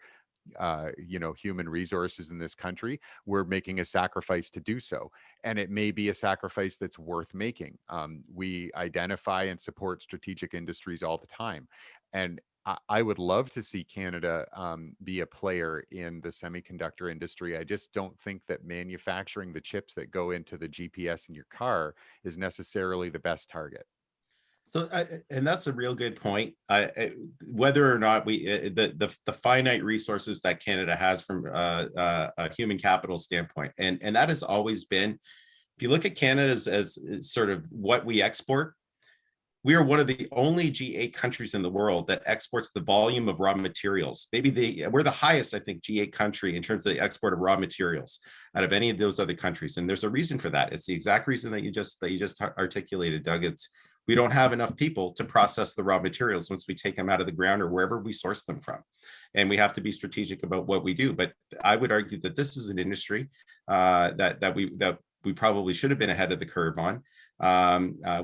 S2: human resources in this country, we're making a sacrifice to do so. And it may be a sacrifice that's worth making. We identify and support strategic industries all the time. And I would love to see Canada be a player in the semiconductor industry. I just don't think that manufacturing the chips that go into the GPS in your car is necessarily the best target.
S4: So, and that's a real good point. Whether or not the finite resources that Canada has from a human capital standpoint, and that has always been, if you look at Canada as sort of what we export, we are one of the only G8 countries in the world that exports the volume of raw materials. We're the highest, I think, G8 country in terms of the export of raw materials out of any of those other countries. And there's a reason for that. It's the exact reason that you just articulated, Doug. We don't have enough people to process the raw materials once we take them out of the ground or wherever we source them from. And we have to be strategic about what we do. But I would argue that this is an industry that we probably should have been ahead of the curve on.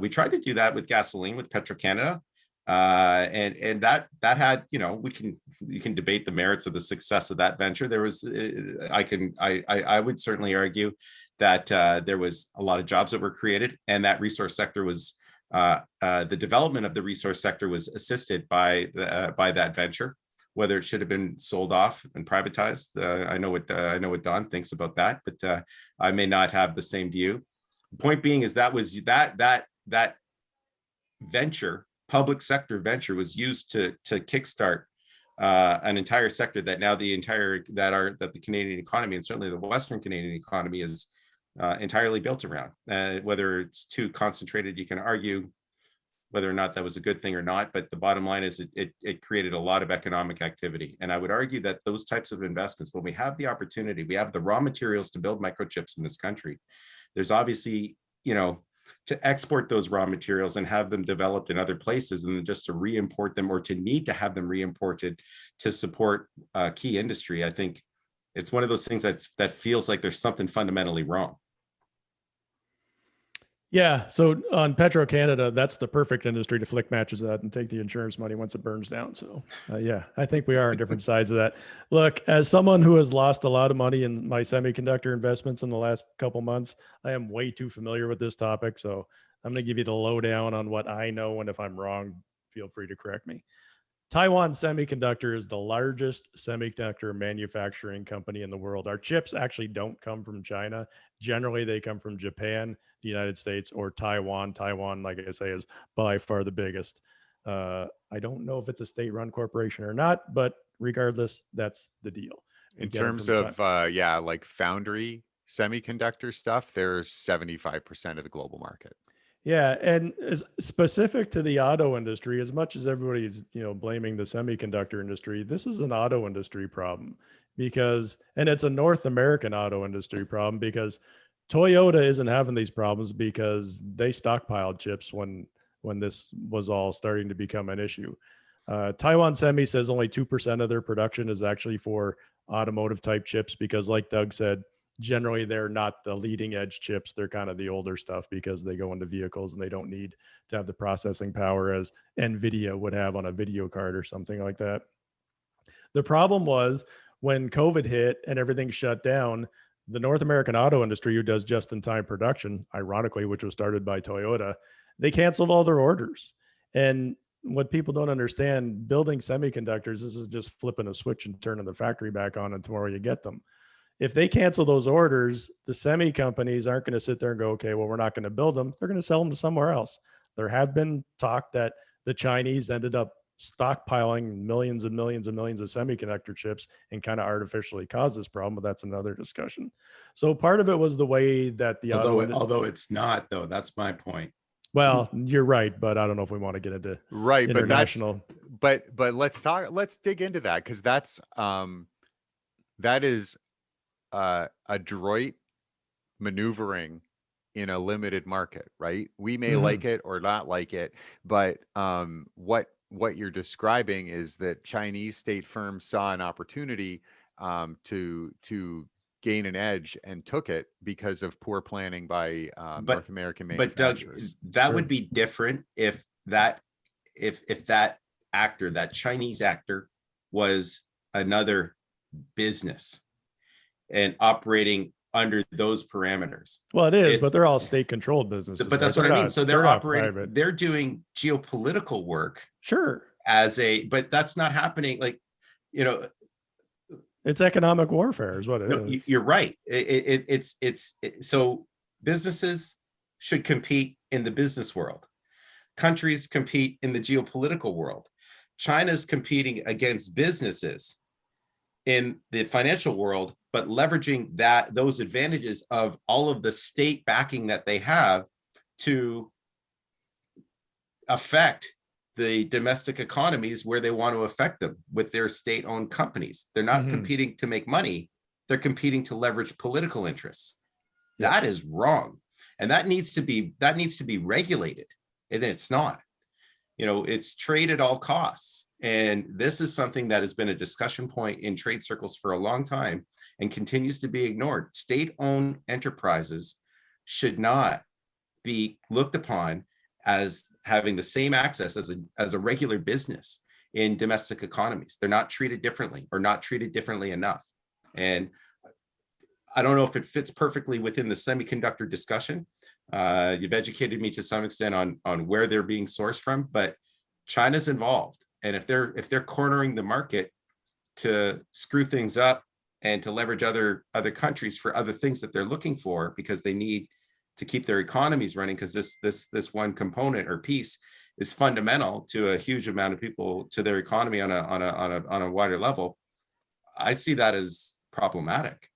S4: We tried to do that with gasoline with Petro-Canada, and that had, you can debate the merits of the success of that venture. There was I would certainly argue that there was a lot of jobs that were created, and that resource sector was the development of the resource sector was assisted by that venture. Whether it should have been sold off and privatized, I know what Don thinks about that, but I may not have the same view. The point being is that was that venture, public sector venture, was used to kickstart an entire sector that now the Canadian economy, and certainly the Western Canadian economy, is entirely built around. Whether it's too concentrated, you can argue whether or not that was a good thing or not, but the bottom line is it created a lot of economic activity. And I would argue that those types of investments, when we have the opportunity, we have the raw materials to build microchips in this country, there's obviously to export those raw materials and have them developed in other places, and then just to re-import them, or to need to have them re-imported to support key industry. I think it's one of those things that feels like there's something fundamentally wrong.
S3: Yeah. So on Petro Canada, that's the perfect industry to flick matches at and take the insurance money once it burns down. So yeah, I think we are on different sides of that. Look, as someone who has lost a lot of money in my semiconductor investments in the last couple months, I am way too familiar with this topic. So I'm going to give you the lowdown on what I know. And if I'm wrong, feel free to correct me. Taiwan Semiconductor is the largest semiconductor manufacturing company in the world. Our chips actually don't come from China. Generally, they come from Japan, the United States, or Taiwan. Taiwan, like I say, is by far the biggest. I don't know if it's a state-run corporation or not, but regardless, that's the deal.
S2: In terms of, like foundry semiconductor stuff, there's 75% of the global market.
S3: Yeah, and specific to the auto industry, as much as everybody's blaming the semiconductor industry, this is an auto industry problem and it's a North American auto industry problem because Toyota isn't having these problems because they stockpiled chips when this was all starting to become an issue. Taiwan Semi says only 2% of their production is actually for automotive type chips because, like Doug said, generally they're not the leading edge chips. They're kind of the older stuff because they go into vehicles and they don't need to have the processing power as NVIDIA would have on a video card or something like that. The problem was when COVID hit and everything shut down, the North American auto industry, who does just-in-time production, ironically, which was started by Toyota, they canceled all their orders. And what people don't understand, building semiconductors, this is just flipping a switch and turning the factory back on and tomorrow you get them. If they cancel those orders, the semi companies aren't going to sit there and go, okay, well, we're not going to build them. They're going to sell them to somewhere else. There have been talk that the Chinese ended up stockpiling millions and millions and millions of semiconductor chips and kind of artificially caused this problem, but that's another discussion. So part of it was the way that the
S4: although it's not, though, that's my point.
S3: Well, you're right, but I don't know if we want to get into international.
S2: But let's dig into that, because that is adroit maneuvering in a limited market, right? We may like it or not like it, but what you're describing is that Chinese state firms saw an opportunity to gain an edge and took it because of poor planning by North American manufacturers.
S4: But Doug, that would be different if that actor, that Chinese actor, was another business and operating under those parameters.
S3: Well, it is, but they're all state-controlled businesses.
S4: But that's what I mean. So they're operating, private. They're doing geopolitical work.
S3: Sure.
S4: But that's not happening. Like,
S3: it's economic warfare is what it is.
S4: You're right. So businesses should compete in the business world. Countries compete in the geopolitical world. China's competing against businesses in the financial world, but leveraging those advantages of all of the state backing that they have to affect the domestic economies where they want to affect them with their state-owned companies. They're not competing to make money. They're competing to leverage political interests. Yes. That is wrong. And that needs to be regulated. And it's not. It's trade at all costs. And this is something that has been a discussion point in trade circles for a long time and continues to be ignored. State-owned enterprises should not be looked upon as having the same access as a regular business in domestic economies. They're not treated differently, or not treated differently enough. And I don't know if it fits perfectly within the semiconductor discussion. You've educated me to some extent on where they're being sourced from, but China's involved. And if they're cornering the market to screw things up and to leverage other countries for other things that they're looking for, because they need to keep their economies running, because this one component or piece is fundamental to a huge amount of people, to their economy on a wider level, I see that as problematic.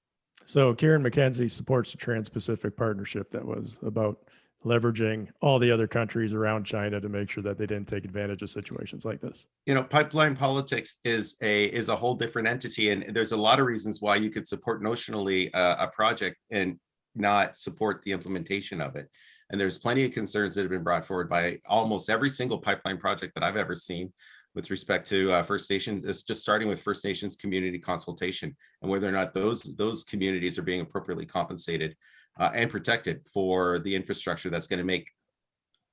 S3: So Kieran McKenzie supports the Trans-Pacific Partnership that was about leveraging all the other countries around China to make sure that they didn't take advantage of situations like this.
S4: Pipeline politics is a whole different entity, and there's a lot of reasons why you could support notionally a project and not support the implementation of it. And there's plenty of concerns that have been brought forward by almost every single pipeline project that I've ever seen with respect to First Nations. It's just starting with First Nations community consultation and whether or not those communities are being appropriately compensated and protected for the infrastructure that's going to make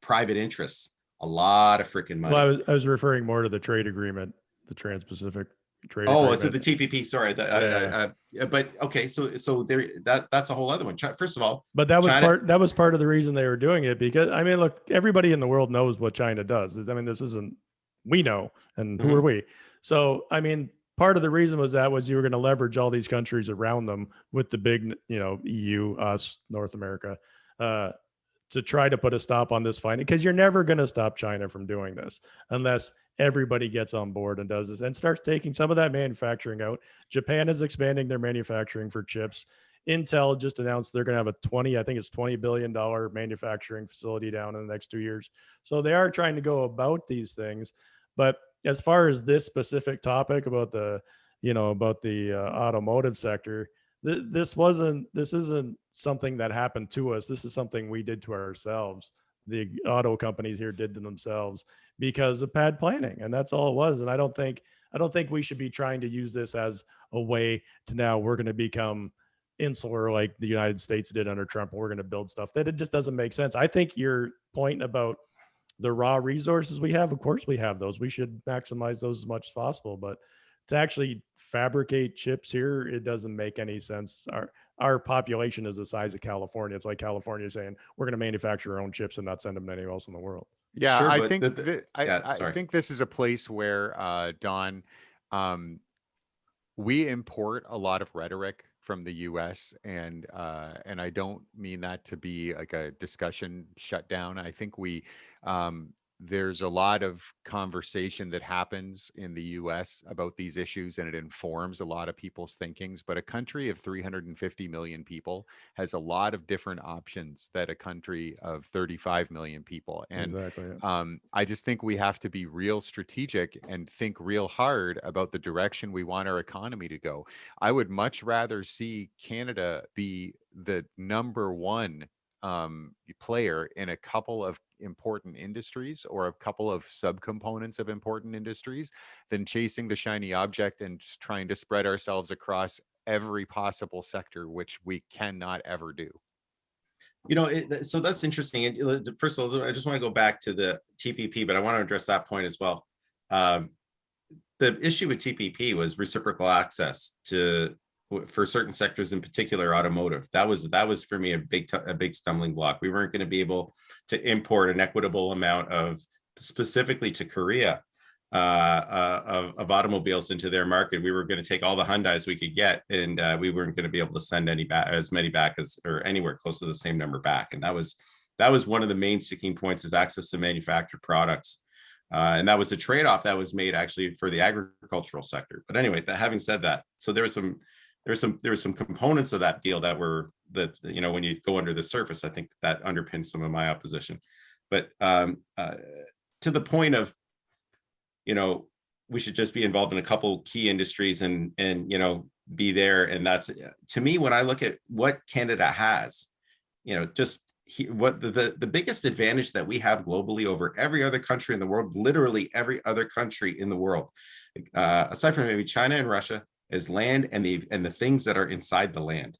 S4: private interests a lot of freaking money.
S3: Well, I was referring more to the trade agreement, the Trans-Pacific Trade
S4: Oh,
S3: Agreement.
S4: is it the TPP? Sorry, but okay, so there that's a whole other one. First of all,
S3: but that was
S4: China,
S3: part of the reason they were doing it, because I mean, look, everybody in the world knows what China does. I mean, this isn't, we know, and who are we? So I mean, part of the reason was you were going to leverage all these countries around them with the big, EU, us, North America, to try to put a stop on this fighting, because you're never going to stop China from doing this unless everybody gets on board and does this and starts taking some of that manufacturing out. Japan is expanding their manufacturing for chips. Intel just announced they're going to have $20 billion manufacturing facility down in the next 2 years. So they are trying to go about these things. But as far as this specific topic about the automotive sector, this isn't something that happened to us. This is something we did to ourselves. The auto companies here did to themselves because of bad planning, and that's all it was. And I don't think we should be trying to use this as a way to, now we're going to become insular like the United States did under Trump. We're going to build stuff that it just doesn't make sense. I think your point about the raw resources we have, of course we have those. We should maximize those as much as possible, but to actually fabricate chips here, it doesn't make any sense. Our population is the size of California. It's like California saying we're going to manufacture our own chips and not send them to anywhere else in the world.
S2: Yeah,
S4: sure,
S2: I think I think this is a place where Don, we import a lot of rhetoric from the U.S. and I don't mean that to be like a discussion shutdown. I think there's a lot of conversation that happens in the US about these issues, and it informs a lot of people's thinkings. But a country of 350 million people has a lot of different options that a country of 35 million people. And
S3: exactly, yeah.
S2: I just think we have to be real strategic and think real hard about the direction we want our economy to go. I would much rather see Canada be the number one player in a couple of important industries or a couple of subcomponents of important industries than chasing the shiny object and trying to spread ourselves across every possible sector, which we cannot ever do.
S4: So that's interesting. And first of all, I just want to go back to the TPP, but I want to address that point as well. The issue with TPP was reciprocal access for certain sectors, in particular automotive. That was for me a big stumbling block. We weren't going to be able to import an equitable amount of, specifically to Korea, of automobiles into their market. We were going to take all the Hyundais we could get, and we weren't going to be able to send as many back or anywhere close to the same number back. And that was one of the main sticking points, is access to manufactured products. And that was a trade-off that was made actually for the agricultural sector. But anyway, having said that, so there were some components of that deal when you go under the surface, I think that underpins some of my opposition. But to the point of, we should just be involved in a couple key industries and be there. And that's, to me, when I look at what Canada has, what the biggest advantage that we have globally over every other country in the world, literally every other country in the world, aside from maybe China and Russia, is land and the things that are inside the land.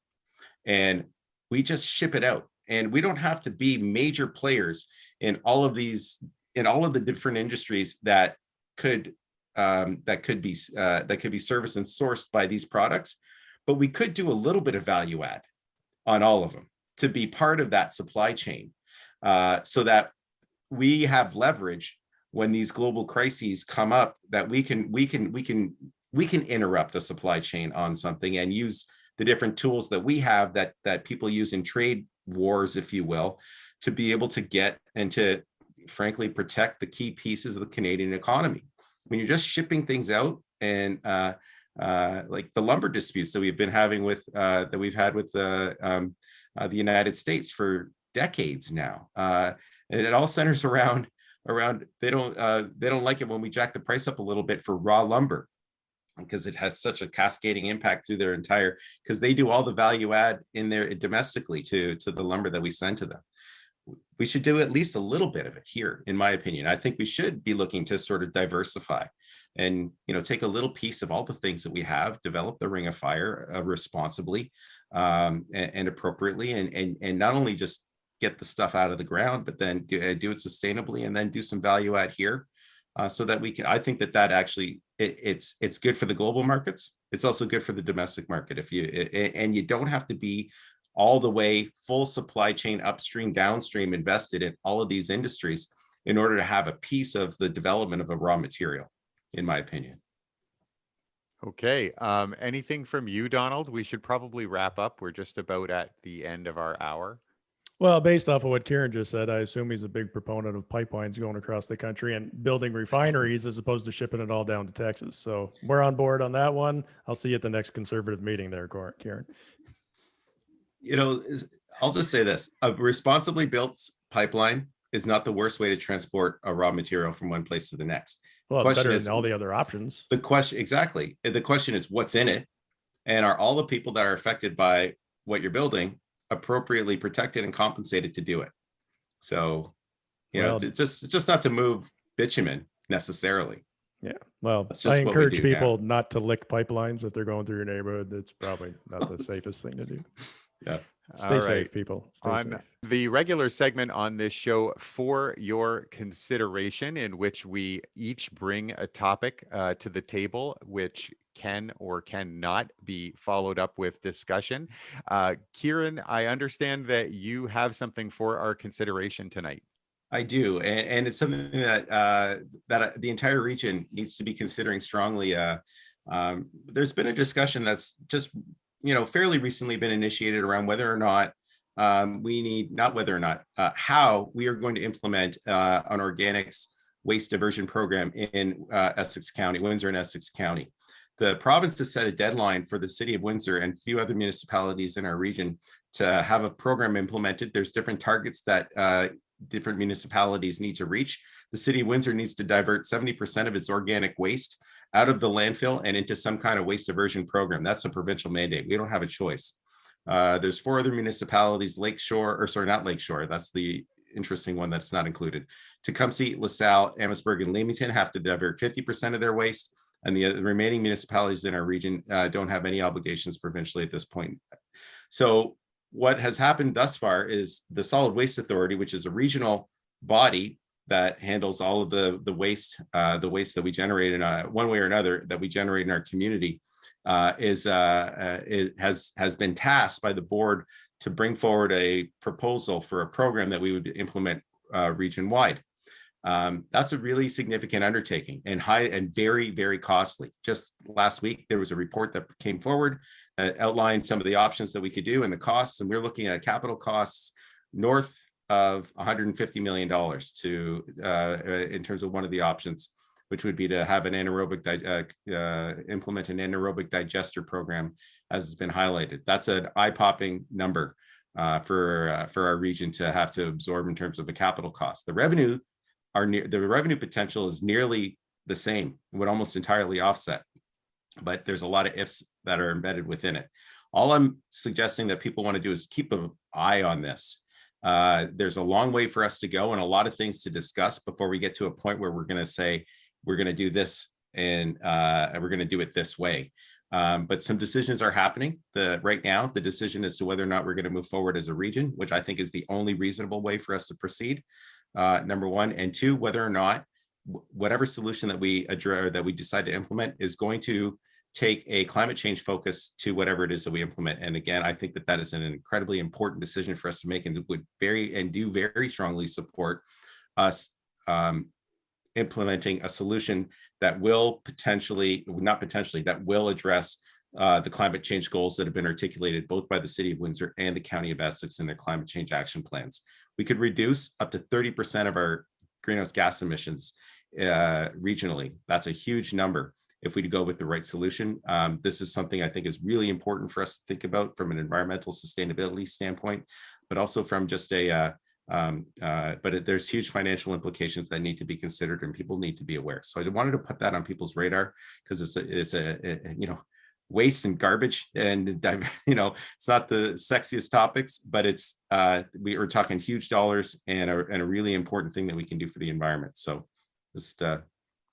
S4: And we just ship it out. And we don't have to be major players in all of the different industries that could be serviced and sourced by these products. But we could do a little bit of value add on all of them to be part of that supply chain, so that we have leverage when these global crises come up, that we can interrupt the supply chain on something and use the different tools that we have that people use in trade wars, if you will, to be able to get and to frankly protect the key pieces of the Canadian economy. When you're just shipping things out, and like the lumber disputes that we've been having that we've had with the United States for decades now, and it all centers around they don't like it when we jack the price up a little bit for raw lumber. because it has such a cascading impact through their entire, because they do all the value add in there domestically to the lumber that we send to them. We should do at least a little bit of it here, in my opinion. I think we should be looking to sort of diversify and, take a little piece of all the things that we have, develop the ring of fire responsibly and appropriately, and not only just get the stuff out of the ground, but then do it sustainably, and then do some value add here so that we can, I think that actually it's good for the global markets. It's also good for the domestic market. And you don't have to be all the way full supply chain, upstream, downstream, invested in all of these industries in order to have a piece of the development of a raw material, in my opinion.
S2: Okay. Anything from you, Donald? We should probably wrap up. We're just about at the end of our hour.
S3: Well, based off of what Kieran just said, I assume he's a big proponent of pipelines going across the country and building refineries as opposed to shipping it all down to Texas. So we're on board on that one. I'll see you at the next conservative meeting there, Kieran.
S4: I'll just say this: a responsibly built pipeline is not the worst way to transport a raw material from one place to the next.
S3: Well, it's better than all the other options.
S4: The question is what's in it, and are all the people that are affected by what you're building appropriately protected and compensated to do it? So, just not to move bitumen necessarily.
S3: Yeah. Well, I encourage people not to lick pipelines if they're going through your neighborhood. It's probably not the safest thing to do.
S4: Yeah.
S3: Stay safe, people. Stay safe.
S2: The regular segment on this show for your consideration, in which we each bring a topic to the table, which can or cannot be followed up with discussion. Kieran, I understand that you have something for our consideration tonight.
S4: I do, and it's something that that the entire region needs to be considering strongly. There's been a discussion that's just fairly recently been initiated around whether or not how we are going to implement an organics waste diversion program in Essex County, Windsor and Essex County. The province has set a deadline for the city of Windsor and a few other municipalities in our region to have a program implemented. There's different targets that different municipalities need to reach. The city of Windsor needs to divert 70% of its organic waste out of the landfill and into some kind of waste diversion program. That's a provincial mandate. We don't have a choice. There's 4 other municipalities, not Lakeshore. That's the interesting one that's not included. Tecumseh, LaSalle, Amherstburg, and Leamington have to divert 50% of their waste, and the remaining municipalities in our region don't have any obligations provincially at this point. So what has happened thus far is the Solid Waste Authority, which is a regional body that handles all of the waste that we generate in one way or another that we generate in our community, has been tasked by the board to bring forward a proposal for a program that we would implement region-wide. That's a really significant undertaking and very, very costly. Just last week, there was a report that came forward that outlined some of the options that we could do and the costs, and we're looking at capital costs north of $150 million in terms of one of the options, which would be to have an implement an anaerobic digester program, as has been highlighted. That's an eye-popping number for our region to have to absorb in terms of the capital cost. The revenue potential is nearly the same, it would almost entirely offset, but there's a lot of ifs that are embedded within it. All I'm suggesting that people want to do is keep an eye on this. There's a long way for us to go and a lot of things to discuss before we get to a point where we're going to say, we're going to do this and we're going to do it this way. But some decisions are happening. Right now, the decision as to whether or not we're going to move forward as a region, which I think is the only reasonable way for us to proceed, number one, and two, whether or not whatever solution that we decide to implement is going to take a climate change focus to whatever it is that we implement. And again, I think that is an incredibly important decision for us to make, and would very strongly support us implementing a solution that will that will address the climate change goals that have been articulated both by the City of Windsor and the County of Essex in their climate change action plans. We could reduce up to 30% of our greenhouse gas emissions regionally. That's a huge number if we go with the right solution. This is something I think is really important for us to think about from an environmental sustainability standpoint, but also from just a But there's huge financial implications that need to be considered, and people need to be aware. So I wanted to put that on people's radar, because it's a waste and garbage, and it's not the sexiest topics, but it's we are talking huge dollars and a really important thing that we can do for the environment. So just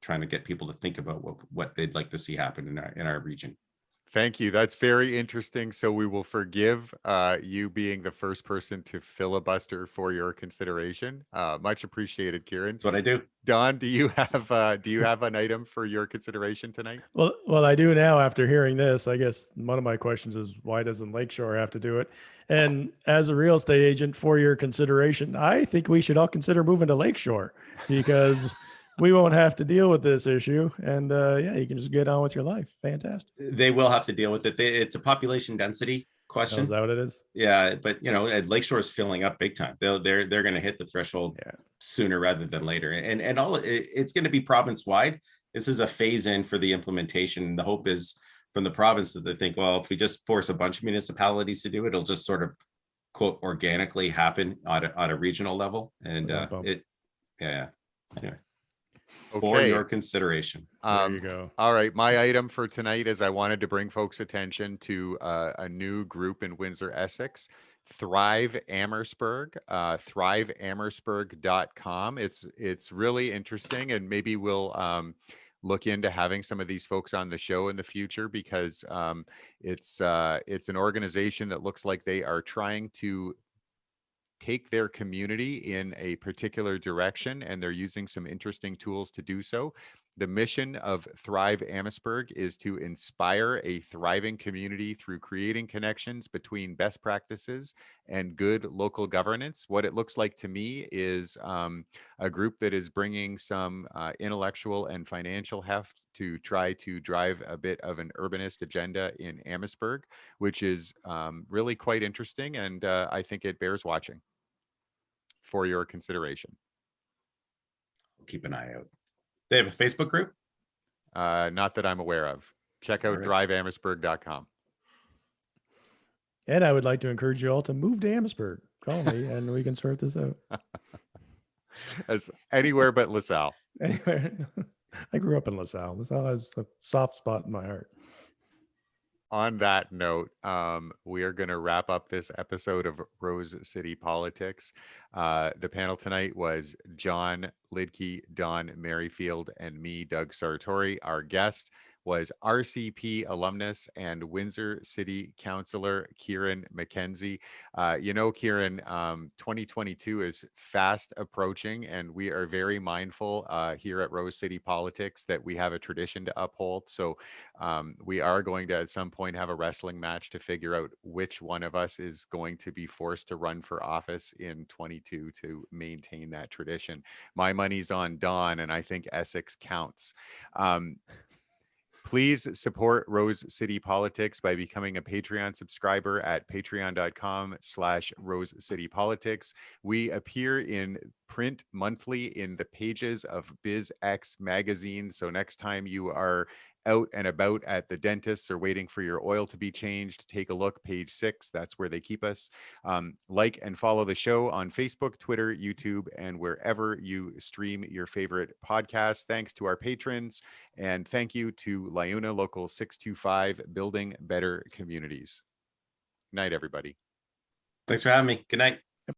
S4: trying to get people to think about what they'd like to see happen in our region.
S2: Thank you. That's very interesting. So we will forgive you being the first person to filibuster for your consideration. Much appreciated, Kieran.
S4: That's what I do.
S2: Don, do you have an item for your consideration tonight?
S3: Well, I do now after hearing this. I guess one of my questions is, why doesn't Lakeshore have to do it? And as a real estate agent, for your consideration, I think we should all consider moving to Lakeshore, because we won't have to deal with this issue. And yeah, you can just get on with your life. Fantastic.
S4: They will have to deal with it. It's a population density question.
S3: Oh, is that what it is?
S4: Yeah, but Lakeshore is filling up big time. They're going to hit the threshold sooner rather than later, and it's going to be province wide. This is a phase in for the implementation. The hope is from the province that they think, well, if we just force a bunch of municipalities to do it, it'll just sort of quote organically happen on a regional level, and anyway. For your consideration.
S3: There you go.
S2: All right. My item for tonight is I wanted to bring folks' attention to a new group in Windsor, Essex, Thrive Amherstburg, thriveamherstburg.com. It's really interesting, and maybe we'll look into having some of these folks on the show in the future, because it's an organization that looks like they are trying to take their community in a particular direction, and they're using some interesting tools to do so. The mission of Thrive Amherstburg is to inspire a thriving community through creating connections between best practices and good local governance. What it looks like to me is a group that is bringing some intellectual and financial heft to try to drive a bit of an urbanist agenda in Amherstburg, which is really quite interesting, and I think it bears watching for your consideration.
S4: Keep an eye out. They have a Facebook group?
S2: Not that I'm aware of. Check out thriveamherstburg.com.
S3: And I would like to encourage you all to move to Amherstburg. Call me and we can sort this out.
S2: As anywhere but LaSalle.
S3: Anywhere. I grew up in LaSalle. LaSalle has a soft spot in my heart.
S2: On that note, we are going to wrap up this episode of Rose City Politics. The panel tonight was John Lidke, Don Merrifield, and me, Doug Sartori. Our guest was RCP alumnus and Windsor City Councillor Kieran McKenzie. Kieran, 2022 is fast approaching, and we are very mindful here at Rose City Politics that we have a tradition to uphold. So we are going to at some point have a wrestling match to figure out which one of us is going to be forced to run for office in 22 to maintain that tradition. My money's on Don, and I think Essex counts. Please support Rose City Politics by becoming a Patreon subscriber at patreon.com/Rose City Politics. We appear in print monthly in the pages of BizX magazine. So next time you are out and about at the dentist or waiting for your oil to be changed, take a look, page 6. That's where they keep us. Like and follow the show on Facebook, Twitter, YouTube, and wherever you stream your favorite podcasts. Thanks to our patrons, and thank you to Liuna Local 625, building better communities. Night, everybody.
S4: Thanks for having me. Good night.